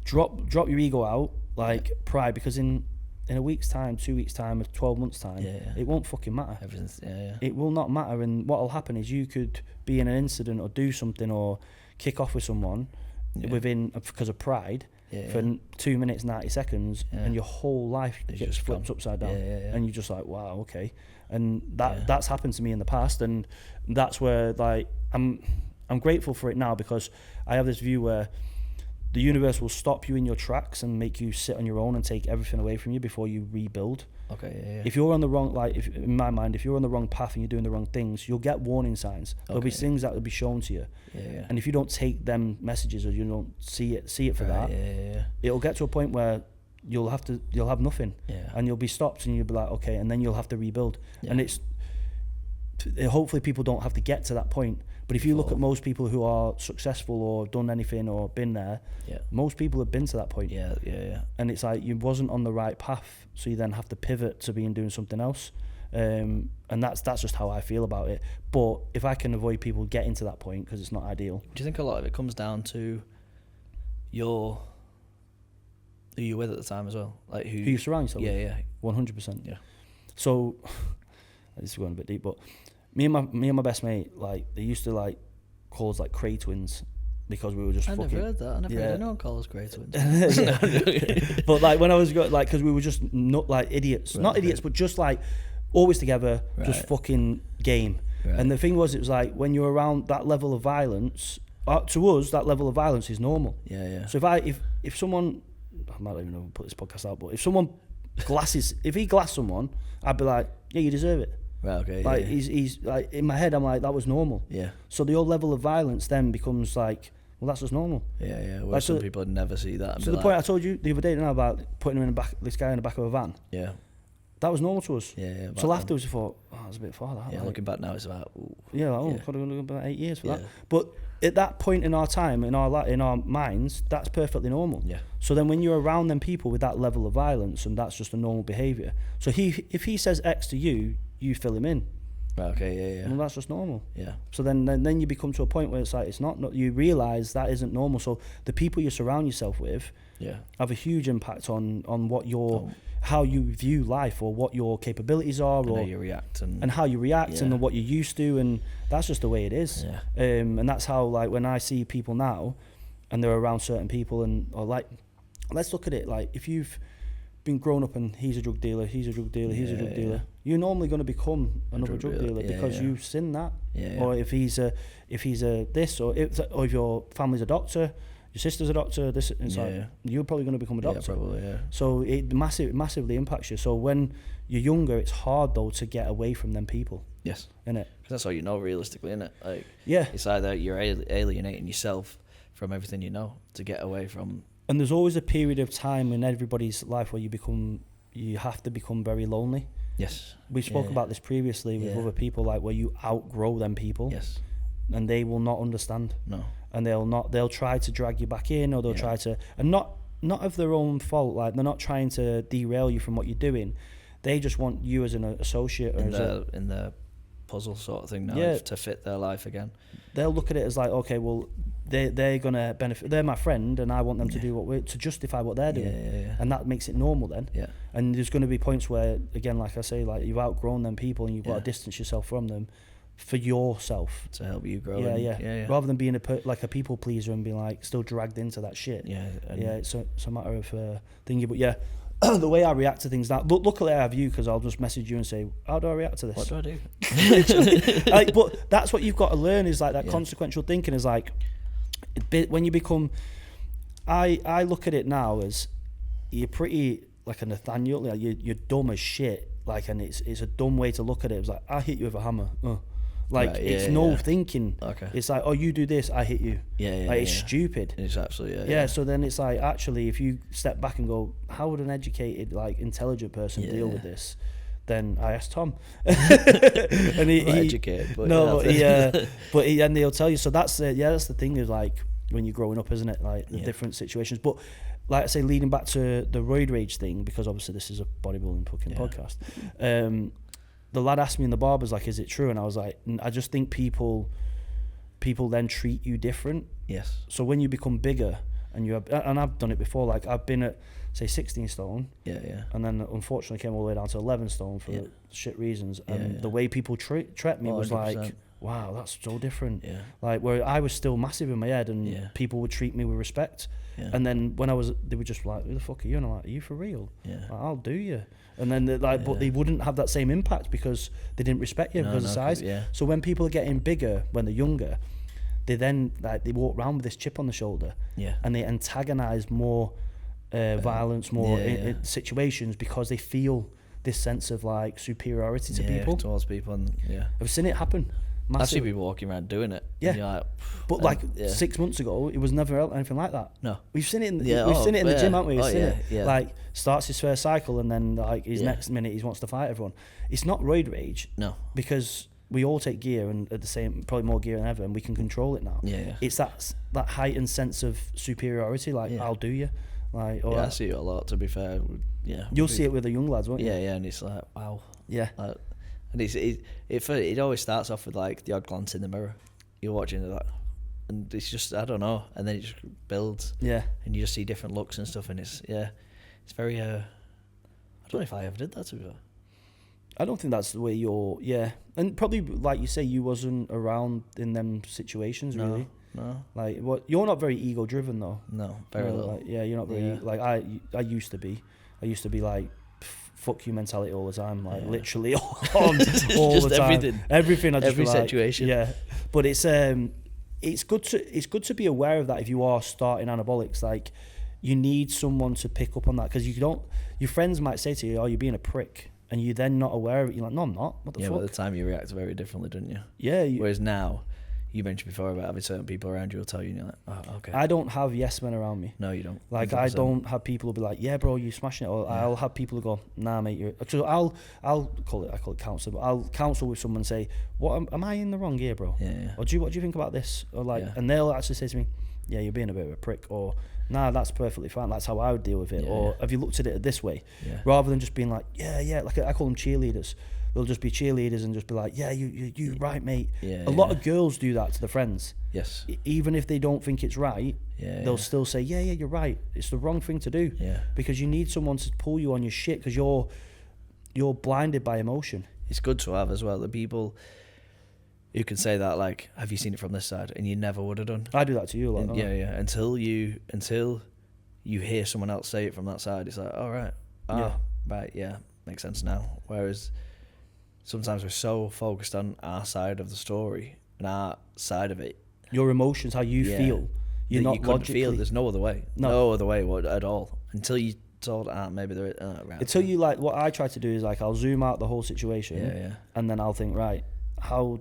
drop your ego out, like pride, because in a week's time, 2 weeks' time, or 12 months' time, it won't fucking matter. It will not matter, and what will happen is you could be in an incident or do something or kick off with someone because of pride for 2 minutes 90 seconds, and your whole life gets flipped upside down, and you're just like, wow, okay. And that's happened to me in the past, and that's where like I'm grateful for it now, because I have this view where the universe will stop you in your tracks and make you sit on your own and take everything away from you before you rebuild. If you're on the wrong, in my mind, if you're on the wrong path and you're doing the wrong things, you'll get warning signs. There'll be things that will be shown to you, and if you don't take them messages, or you don't see it for that, it'll get to a point where you'll have nothing, and you'll be stopped, and you'll be like, okay, and then you'll have to rebuild. And it's hopefully people don't have to get to that point. But if you look at most people who are successful or done anything or been there, most people have been to that point. And it's like you wasn't on the right path, so you then have to pivot to doing something else. And that's just how I feel about it. But if I can avoid people getting to that point, because it's not ideal. Do you think a lot of it comes down to who you're with at the time as well? Like who you surround yourself with? 100%. Yeah. So this is going a bit deep, but me and my best mate, like, they used to like call us like cray twins, because we were just fucking... I never heard that. I never heard anyone call us cray twins. But like when I was because we were just not like idiots, not idiots, but just like always together, just fucking game. And the thing was, it was like when you're around that level of violence, to us, that level of violence is normal. So if someone, I might not even put this podcast out, but if someone if he glassed someone, I'd be like, yeah, you deserve it. Right, okay. Like he's like, in my head, I'm like, that was normal. So the old level of violence then becomes like, well, that's just normal. Where like, some people would never see that. So the point I told you the other day now about putting him this guy in the back of a van. That was normal to us. So afterwards, I thought, oh, that's a bit far. That. Like, looking back now, it's about. Ooh. Could have gone about 8 years for that. But at that point in our time, in our minds, that's perfectly normal. So then when you're around them people with that level of violence, and that's just a normal behaviour. So if he says X to you, you fill him in. Right, okay, Well, that's just normal. So then you become to a point where it's like, it's not you realise that isn't normal. So the people you surround yourself with have a huge impact on what how you view life, or what your capabilities are, and or how you react, and how you react, and what you're used to, and that's just the way it is. And that's how, like, when I see people now and they're around certain people, or like, let's look at it like, if you've been grown up and he's a drug dealer, he's a drug dealer, you're normally going to become another drug dealer, because you've seen that. Or if he's a this, or if your family's a doctor, your sister's a doctor, this, it's like, you're probably going to become a doctor. So it massively impacts you. So when you're younger, it's hard though to get away from them people. Yes. Innit? Because that's all you know, realistically, innit? Like, yeah. It's either you're alienating yourself from everything you know to get away from. And there's always a period of time in everybody's life where you have to become very lonely. Yes. We spoke about this previously with other people, like where you outgrow them people. Yes. And they will not understand. No. And they'll try to drag you back in, or they'll try to, and not of their own fault, like they're not trying to derail you from what you're doing. They just want you as an associate, or in the puzzle sort of thing now, to fit their life again. They'll look at it as like, okay, well, they're gonna benefit. They're my friend, and I want them to do to justify what they're doing, and that makes it normal then. And there's going to be points where, again, like I say, like you've outgrown them people, and you've got to distance yourself from them for yourself to help you grow. Rather than being like a people pleaser and being like still dragged into that shit. It's a matter of thinking. But the way I react to things now. Luckily, I have you, because I'll just message you and say, "How do I react to this? What do I do?" Like, but that's what you've got to learn, is like that consequential thinking. Is like, when you become, I look at it now as you're pretty like a Nathaniel. Like you're dumb as shit. Like, and it's a dumb way to look at it. It's like, I hit you with a hammer. Like, it's no thinking. Okay. It's like, oh, you do this, I hit you. Like, it's stupid. It's absolutely, yeah. So then it's like, actually, if you step back and go, how would an educated, like, intelligent person deal with this? Then I asked Tom. And he educated, but no, but and he'll tell you. So that's the thing, is like, when you're growing up, isn't it? Like, the different situations. But like I say, leading back to the roid rage thing, because obviously this is a bodybuilding fucking podcast. The lad asked me in the bar, was like, is it true? And I was like, I just think people then treat you different. Yes. So when you become bigger, and I've done it before, like I've been at, say, 16 stone. Yeah. And then unfortunately came all the way down to 11 stone for shit reasons. And the way people treat me was 100%. Like, wow, that's so different. Yeah. Like, where I was still massive in my head, and people would treat me with respect. Yeah. And then when they were just like, who the fuck are you? And I'm like, are you for real? Yeah. Like, I'll do you. And then but they wouldn't have that same impact, because they didn't respect you because of size. Yeah. So when people are getting bigger, when they're younger, they then, like, they walk around with this chip on the shoulder. Yeah. And they antagonize more violence, more situations, because they feel this sense of, like, superiority to people. Towards people. And I've seen it happen. Massive. I see people walking around doing it. Yeah. And you're like, but like 6 months ago, it was never anything like that. No. We've seen it in the gym, haven't we? We've seen it. Like, starts his first cycle, and then, like, his next minute he wants to fight everyone. It's not roid rage. No. Because we all take gear, and at the same, probably more gear than ever, and we can control it now. Yeah. It's that heightened sense of superiority, like, I'll do you. Like, I see it a lot, to be fair. Yeah. You'll see it with the young lads, won't you? Yeah, and it's like, wow. Yeah. And it always starts off with, like, the odd glance in the mirror. You're watching that, and it's just, I don't know, and then it just builds. Yeah. And you just see different looks and stuff, and it's very. I don't know if I ever did that, to be fair. I don't think that's the way you're. Yeah, and probably, like you say, you wasn't around in them situations, really. No. Like, you're not very ego driven, though. No, very little. Like, you're not very like I used to be. I used to be like, fuck you mentality all the time, like literally on all the time. Everything. I just every situation. Yeah, but it's good to be aware of that if you are starting anabolics. Like, you need someone to pick up on that, because your friends might say to you, "Oh, you're being a prick," and you're then not aware of it. You're like, "No, I'm not. What the fuck?" Yeah, but at the time you react very differently, didn't you? Yeah. Whereas now, you mentioned before about having certain people around you will tell you, and you're like, oh, okay. I don't have yes men around me. No, you don't. Like, 100%. I don't have people who be like, yeah, bro, you're smashing it. Or I'll have people who go, nah, mate, you're. So I call it counsel, but I'll counsel with someone and say, what am I in the wrong here, bro? Yeah. Or what do you think about this? Or like, and they'll actually say to me, yeah, you're being a bit of a prick, or nah, that's perfectly fine. That's how I would deal with it. Or have you looked at it this way? Yeah. Rather than just being like, yeah, like I call them cheerleaders. They'll just be cheerleaders and just be like, yeah, you right, mate. Yeah, a lot of girls do that to their friends. Yes. Even if they don't think it's right, they'll still say, yeah, you're right. It's the wrong thing to do. Yeah. Because you need someone to pull you on your shit, because you're blinded by emotion. It's good to have as well the people who can say that, like, have you seen it from this side? And you never would have done. I do that to you a lot. And, until you hear someone else say it from that side, it's like, oh, right. Right, yeah, makes sense now. Whereas sometimes we're so focused on our side of the story and our side of it. Your emotions, how you feel. You're not logically. Feel. There's no other way. No other way at all. Until you told, maybe they're right. Until you, like, what I try to do is, like, I'll zoom out the whole situation. And then I'll think, right, how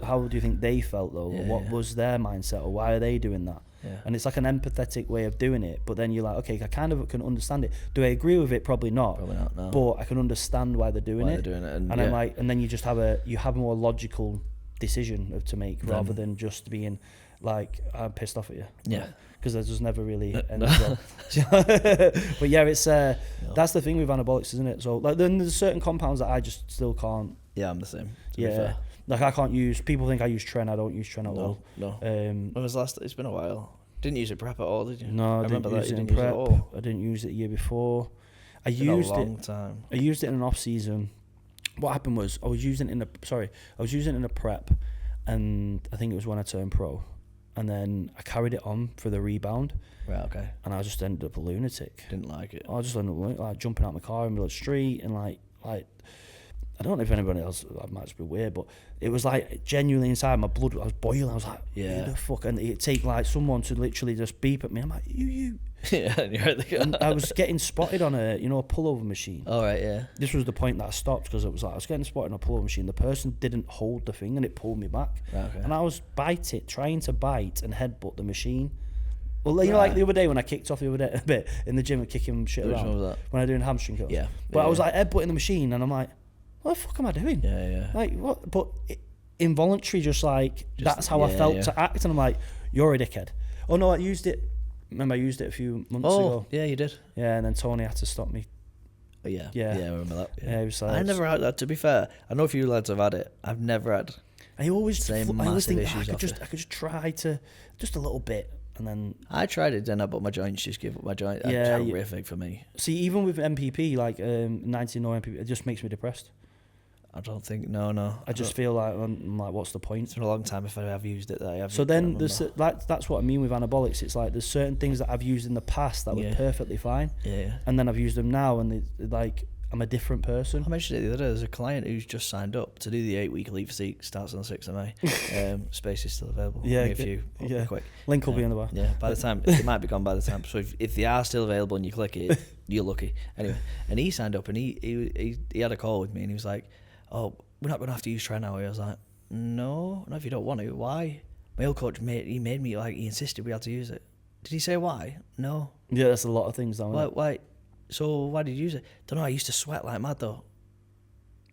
do you think they felt, though? Or what was their mindset? Or why are they doing that? Yeah. And it's like an empathetic way of doing it, but then you're like, okay, I kind of can understand it. Do I agree with it? Probably not. No. But I can understand why they're doing it. And I'm like, and then you just have a more logical decision to make, rather than just being like, I'm pissed off at you. Yeah. Because there's just never really end well. But yeah, it's that's the thing with anabolics, isn't it? So, like, then there's certain compounds that I just still can't. Yeah, I'm the same. To be fair. Like, I can't use. People think I use Tren. I don't use Tren at all. No. When was last? It's been a while. Didn't use it prep at all, did you? No, I didn't use it in prep. I didn't use it the year before. I used it a long time. I used it in an off season. What happened was I was using it in a prep, and I think it was when I turned pro, and then I carried it on for the rebound. Right, okay. And I just ended up a lunatic. Didn't like it. I just ended up like jumping out my car in the middle of the street and like I don't know if anybody else, that might just be weird, but it was like genuinely inside my blood, I was boiling. I was like, who the fuck? And it'd take like someone to literally just beep at me. I'm like, you. Yeah, and you're like, and I was getting spotted on a pullover machine. All right, yeah. This was the point that I stopped, because it was like I was getting spotted on a pullover machine. The person didn't hold the thing and it pulled me back. Right, okay. And I was trying to bite and headbutt the machine. Well, like the other day when I kicked off a bit in the gym and kicking shit Which around. one was that? When I was doing hamstring curls. Yeah. But I was like headbutting the machine and I'm like, what the fuck am I doing? Yeah. Like, what? But involuntary, that's how I felt to act. And I'm like, you're a dickhead. Oh no, I used it. Remember, I used it a few months ago. Yeah, you did. Yeah, and then Tony had to stop me. Oh, yeah, I remember that. Yeah, he was like, I never had that. To be fair, I know a few lads have had it. I've never had. I always think issues I could just try to just a little bit, and then I tried it, then but my joints just give up. My joint, that's horrific for me. See, even with MPP, like 19 or MPP, it just makes me depressed. I don't think no. I just feel like I'm like, what's the point? It's been a long time if I have used it that I have. So then that's what I mean with anabolics. It's like there's certain things that I've used in the past that were perfectly fine. Yeah. And then I've used them now, and like I'm a different person. I mentioned it the other day. There's a client who's just signed up to do the 8-week Elite Physique. Starts on the 6th of May. Space is still available. Yeah, a few. Quick. Link will be in the bar. Yeah. By the time it might be gone by the time. So if they are still available and you click it, you're lucky. Anyway, and he signed up and he had a call with me and he was like, "Oh, we're not going to have to use try now." I was like, no, if you don't want to. Why? My old coach he made me, like, he insisted we had to use it. Did he say why? No. Yeah, that's a lot of things though. Why? So why did you use it? Don't know. I used to sweat like mad though.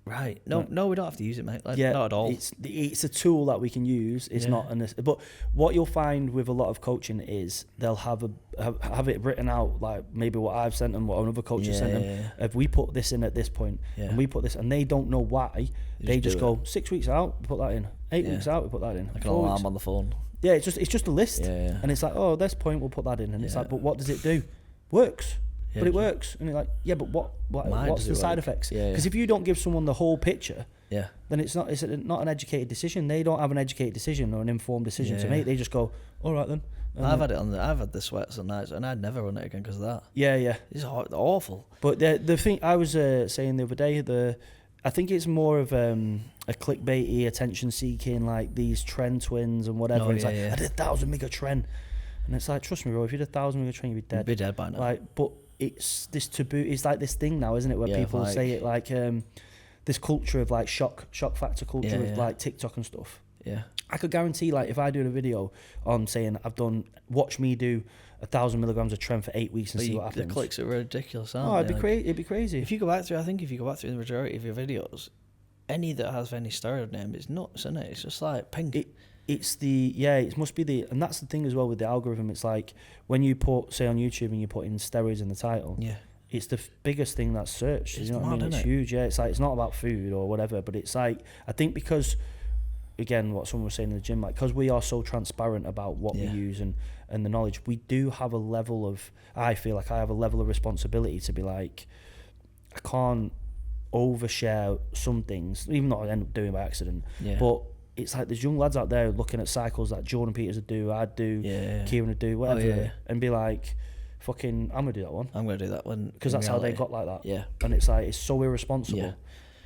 Right. No, we don't have to use it, mate. Like, not at all. It's a tool that we can use. It's not but what you'll find with a lot of coaching is they'll have it written out, like maybe what I've sent them, what another coach has sent them. Yeah. If we put this in at this point, and we put this, and they don't know why, they just go 6 weeks out, we put that in. 8 weeks out, we put that in. Like an alarm on the phone. Yeah, it's just a list, and it's like, oh, this point we'll put that in, and it's like, but what does it do? Works. But it works, and you're like, yeah, but what's the side effects? Because if you don't give someone the whole picture, then it's not an educated decision. They don't have an educated decision or an informed decision to make. They just go, all right then. I've had the sweats on nights, and I'd never run it again because of that. Yeah. It's awful. But the thing I was saying the other day, I think it's more of a clickbaity, attention seeking, like these trend twins and whatever. I did 1,000 mega trend, and it's like, trust me, bro, if you did 1,000 mega trend, you'd be dead. You'd be dead by now. Like, but it's this taboo. It's like this thing now, isn't it? Where people say it like this culture of like shock factor culture with like TikTok and stuff. Yeah. I could guarantee, like, if I do a video on saying watch me do 1,000 milligrams of trend for 8 weeks and see what happens. The clicks are ridiculous, aren't they? It'd be crazy. If you go back through the majority of your videos, any that has any steroid name, it's nuts, isn't it? It's just like pink. It must be and that's the thing as well with the algorithm. It's like when you put, say on YouTube and you put in steroids in the title, it's the biggest thing that's searched. You know what I mean? It's huge. Yeah, it's like, it's not about food or whatever, but it's like, I think because, again, what someone was saying in the gym, like, because we are so transparent about what we use and the knowledge, we do have a level of, I feel like I have a level of responsibility to be like, I can't overshare some things, even though I end up doing by accident, but it's like there's young lads out there looking at cycles that Jordan Peters would do, I'd do, Kieran would do, whatever, and be like, fucking, I'm going to do that one. I'm going to do that one. Because that's how they got like that. Yeah. And it's like, it's so irresponsible. Yeah.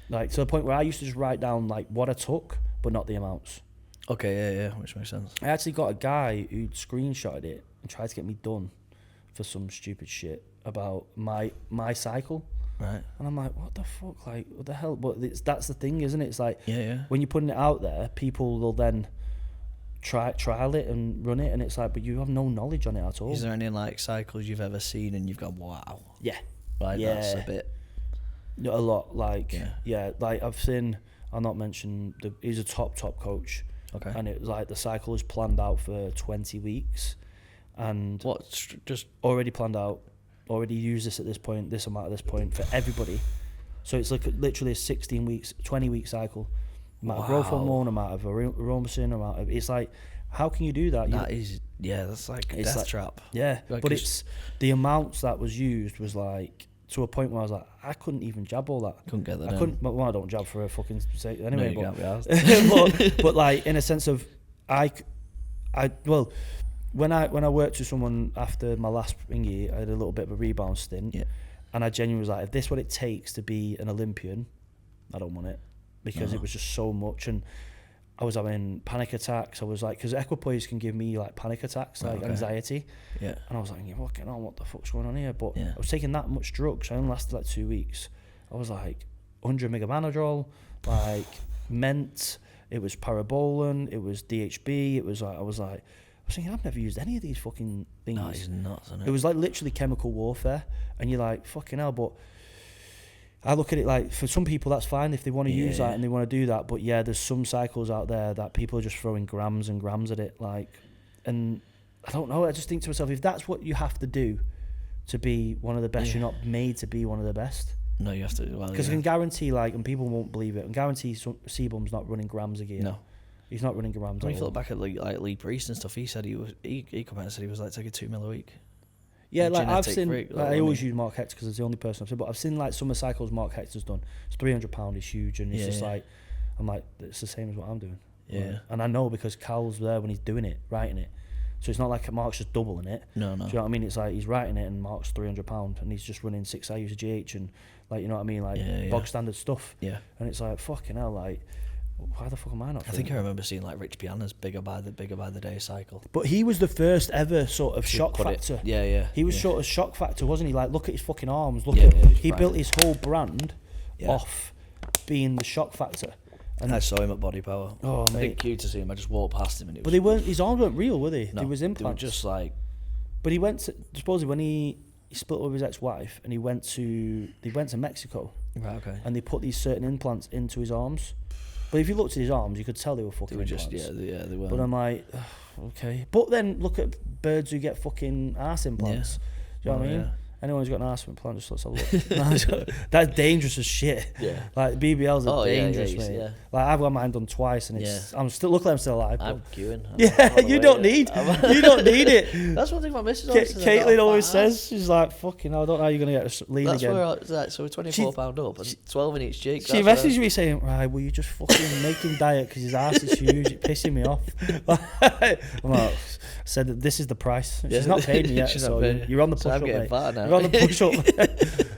Like, to the point where I used to just write down, like, what I took, but not the amounts. Okay, which makes sense. I actually got a guy who screenshotted it and tried to get me done for some stupid shit about my cycle. Right. And I'm like, what the fuck? Like, what the hell? But that's the thing, isn't it? It's like, when you're putting it out there, people will then trial it and run it, and it's like, but you have no knowledge on it at all. Is there any like cycles you've ever seen and you've gone, wow? Yeah. Like, that's a bit. A lot. Like, like I've seen, I'll not mention, he's a top coach. Okay. And it was like the cycle is planned out for 20 weeks. And just already planned out, already use this at this point, this amount at this point for everybody. So it's like literally a 16 weeks, 20 week cycle. Amount of growth hormone, amount of aromatase, amount of, it's like, how can you do that? That's like a death trap. Yeah, like, but it's the amounts that was used was like, to a point where I was like, I couldn't even jab all that. Couldn't get that. Well, I don't jab for a fucking sake anyway. No, you can't be asked. but like, in a sense of, I When I worked with someone after my last thingy, I had a little bit of a rebound stint, and I genuinely was like, if this is what it takes to be an Olympian, I don't want it, because it was just so much, and I was having panic attacks. I was like, because equipoise can give me like panic attacks, like anxiety, and I was like, fucking hell, what the fuck's going on here? But I was taking that much drugs. I only lasted like 2 weeks. I was like 100 mg Benadryl, like Ment. It was Parabolan. It was DHB. It was like I was thinking, I've never used any of these fucking things. No, it's nuts, isn't it? It was like literally chemical warfare, and you're like, fucking hell. But I look at it like, for some people that's fine if they want to use that and they want to do that. But yeah, there's some cycles out there that people are just throwing grams and grams at it, like, and I don't know. I just think to myself, if that's what you have to do to be one of the best, you're not made to be one of the best. No, you have to. Because I can guarantee, like, and people won't believe it, I can guarantee Seabum's not running grams again. No. He's not running grams. When you look back at like Lee Priest and stuff, he said he come out and said he was like taking 2 mil a week. Yeah, like I've seen, freak, like, I always use Mark Hector because it's the only person I've seen, but I've seen like summer cycles Mark Hector's done. It's £300, it's huge, and it's just like, I'm like, it's the same as what I'm doing. Yeah. Like, and I know because Cal's there when he's doing it, writing it. So it's not like Mark's just doubling it. No. Do you know what I mean? It's like he's writing it and Mark's £300 and he's just running 6 hours of GH and, like, you know what I mean? Like bog standard stuff. Yeah. And it's like, fucking hell, like, why the fuck am I not? I think I remember seeing like Rich Piana's bigger by the day cycle. But he was the first ever sort of shock factor. He was sort of shock factor, wasn't he? Like, look at his fucking arms. He built his whole brand off being the shock factor. And I saw him at Body Power. Oh, I think cute to see him. I just walked past him and it was. But they weren't. His arms weren't real, were they? No, they was implants. They were just like. But he went to, supposedly when he split up with his ex-wife and they went to Mexico. Right. Okay. And they put these certain implants into his arms. But if you looked at his arms, you could tell they were fucking implants. They were. But I'm like, okay. But then look at birds who get fucking arse implants. Do you know what I mean? Yeah. Anyone who's got an arse implant, just let's have a look. That's dangerous as shit. Yeah. Like BBLs are dangerous, mate. Yeah. Like I've got mine done twice, and it's I'm still luckily I'm still alive. I'm queuing. You don't need it. That's one thing my missus always says. Caitlin always says, she's like, fucking hell, I don't know how you're gonna get lean again. That's where so we're £24 up and 12 in each cheek. She messaged me saying, right, will you just fucking make him diet because his ass is huge, it's pissing me off. I'm like, I said that this is the price. She's not paid me yet, so you're on the push up, mate. You're on the push up.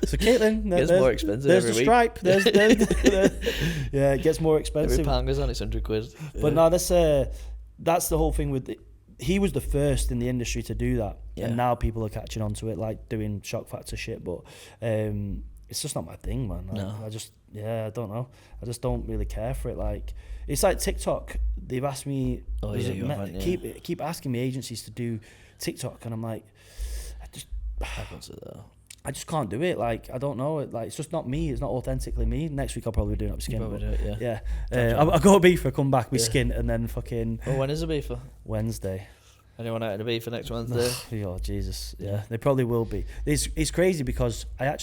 So Caitlin, it gets more expensive there's every the stripe. There's yeah, it gets more expensive. Every pound goes on, it's £100. But no, that's the whole thing with he was the first in the industry to do that, and now people are catching on to it, like doing shock factor shit. But it's just not my thing, man. I don't know. I just don't really care for it. Like, it's like TikTok. They've asked me, keep asking me agencies to do TikTok, and I'm like, I just can't do it. Like, I don't know. Like, it's just not me. It's not authentically me. Next week I'll probably do it up skin. I'll go to Beefer, come back with skin, and then fucking. Oh, when is the Beefer? Wednesday. Anyone out in the Beefer next Wednesday? Oh Jesus, yeah, they probably will be. It's crazy because I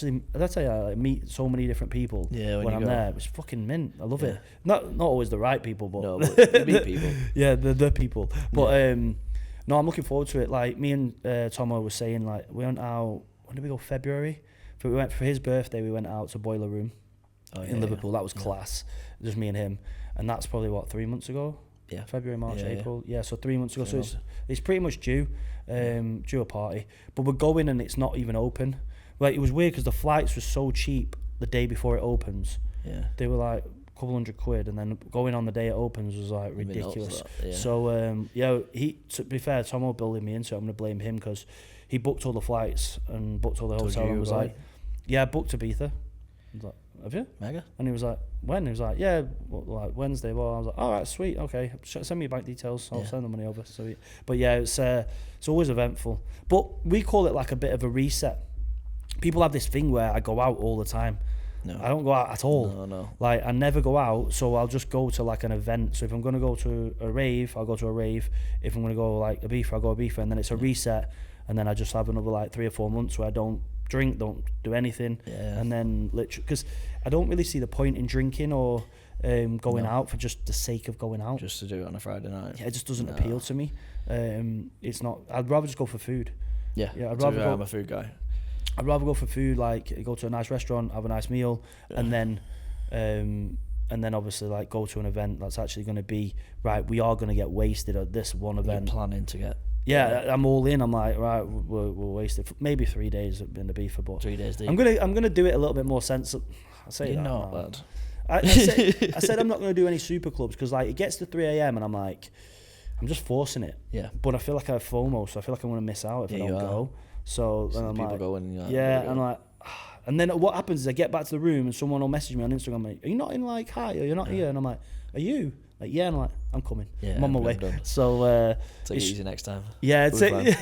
meet so many different people when I'm there. It's fucking mint. I love it. Not always the right people, but no, but you meet people. Yeah, the people. But no, I'm looking forward to it. Like me and Tomo was saying, like we went out. When did we go? February. But we went for his birthday. We went out to Boiler Room in Liverpool. That was class. Just me and him, and that's probably 3 months ago. Yeah, February, March, April. Yeah, so 3 months ago. So it's pretty much due a party. But we're going and it's not even open. Like, it was weird because the flights were so cheap the day before it opens. Yeah, they were like a couple £100, and then going on the day it opens was like ridiculous. So to be fair, Tomo building me into it. I'm gonna blame him because he booked all the flights and booked all the hotel and was like, I booked Ibiza. I was like, have you? Mega. And he was like, when? He was like, like Wednesday. Well, I was like, all right, sweet, okay. Send me your bank details. I'll send the money over. So, but yeah, it's always eventful. But we call it like a bit of a reset. People have this thing where I go out all the time. No, I don't go out at all. No. Like, I never go out, so I'll just go to like an event. So if I'm gonna go to a rave, I'll go to a rave. If I'm gonna go like Ibiza, I'll go Ibiza, and then it's a reset. And then I just have another like 3 or 4 months where I don't drink, don't do anything, and then literally, because I don't really see the point in drinking or going out for just the sake of going out. Just to do it on a Friday night. Yeah, it just doesn't appeal to me. It's not. I'd rather just go for food. Yeah, I'd rather go. I'm a food guy. I'd rather go for food, like go to a nice restaurant, have a nice meal, and then and then obviously like go to an event that's actually going to be right. We are going to get wasted at this one event. You're planning to get. Yeah, I'm all in. I'm like, right, we'll waste it. Maybe 3 days in the beef, but 3 days deep. I'm gonna do it a little bit more sensible. I say You're that, not, man. lad. I said I'm not gonna do any super clubs because like it gets to 3 a.m. and I'm like, I'm just forcing it. Yeah. But I feel like I have FOMO, so I feel like I'm gonna miss out if I don't go. So then I'm people like, go and I'm like. And then what happens is I get back to the room and someone will message me on Instagram like, are you not in like hi or you're not here? And I'm like, are you? Like, yeah, and I'm like, I'm coming. Yeah, I'm on my way. done. So take it easy next time. Yeah,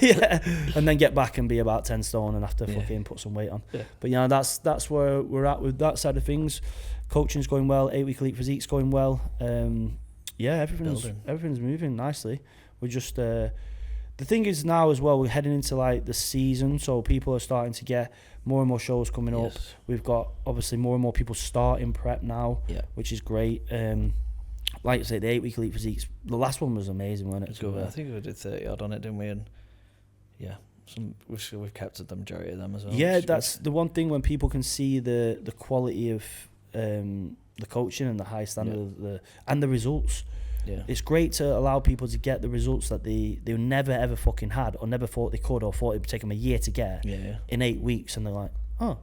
yeah. And then get back and be about 10 stone and have to fucking put some weight on. Yeah. But yeah, that's where we're at with that side of things. Coaching's going well, 8-week elite physique's going well. Everything's moving nicely. We're just the thing is now as well, we're heading into like the season, so people are starting to get more and more shows coming up. We've got obviously more and more people starting prep now, which is great. Like I say, the 8-week elite physiques, the last one was amazing, wasn't it? I think we did 30 odd on it, didn't we? And we've kept the majority of them as well. Yeah, that's the one thing when people can see the quality of the coaching and the high standard of and the results. Yeah. It's great to allow people to get the results that they never ever fucking had or never thought they could or thought it would take them a year to get in 8 weeks, and they're like, oh,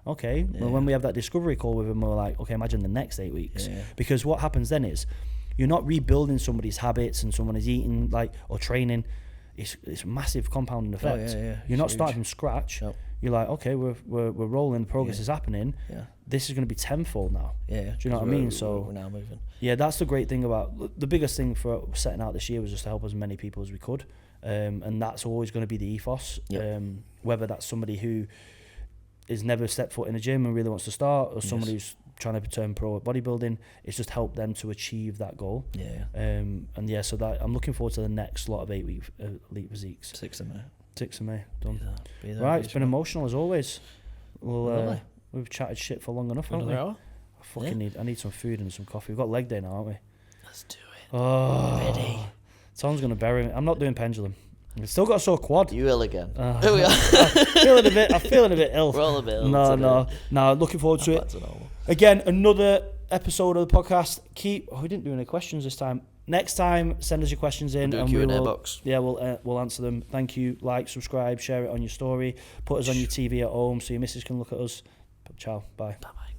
okay. Well, when we have that discovery call with them, we're like, okay, imagine the next 8 weeks. Because what happens then is you're not rebuilding somebody's habits and someone is eating like or training. It's a massive compounding effect. You're not starting from scratch. Nope. You're like, okay, we're rolling, progress is happening. Yeah. This is going to be tenfold now. Yeah. Do you know what I mean? So we're now moving. Yeah, that's the great thing about the biggest thing for setting out this year was just to help as many people as we could, and that's always going to be the ethos. Whether that's somebody who has never stepped foot in a gym and really wants to start, or somebody who's trying to turn pro at bodybuilding, it's just help them to achieve that goal. So that I'm looking forward to the next lot of 8-week elite physiques. 6th of May. 6th of May, done. Be there, right, it's been emotional as always. We've chatted shit for long enough, haven't we? I need some food and some coffee. We've got leg day now, aren't we? Let's do it. Oh, ready. Tom's gonna bury me. I'm not doing pendulum. I've still got a sore quad. You ill again? Here we are. I'm feeling a bit ill. We're all a bit ill. No. Looking forward to it. Again, another episode of the podcast. We didn't do any questions this time. Next time, send us your questions in, and we will. Box. Yeah, we'll answer them. Thank you. Like, subscribe, share it on your story. Put us on your TV at home so your missus can look at us. Ciao. Bye. Bye.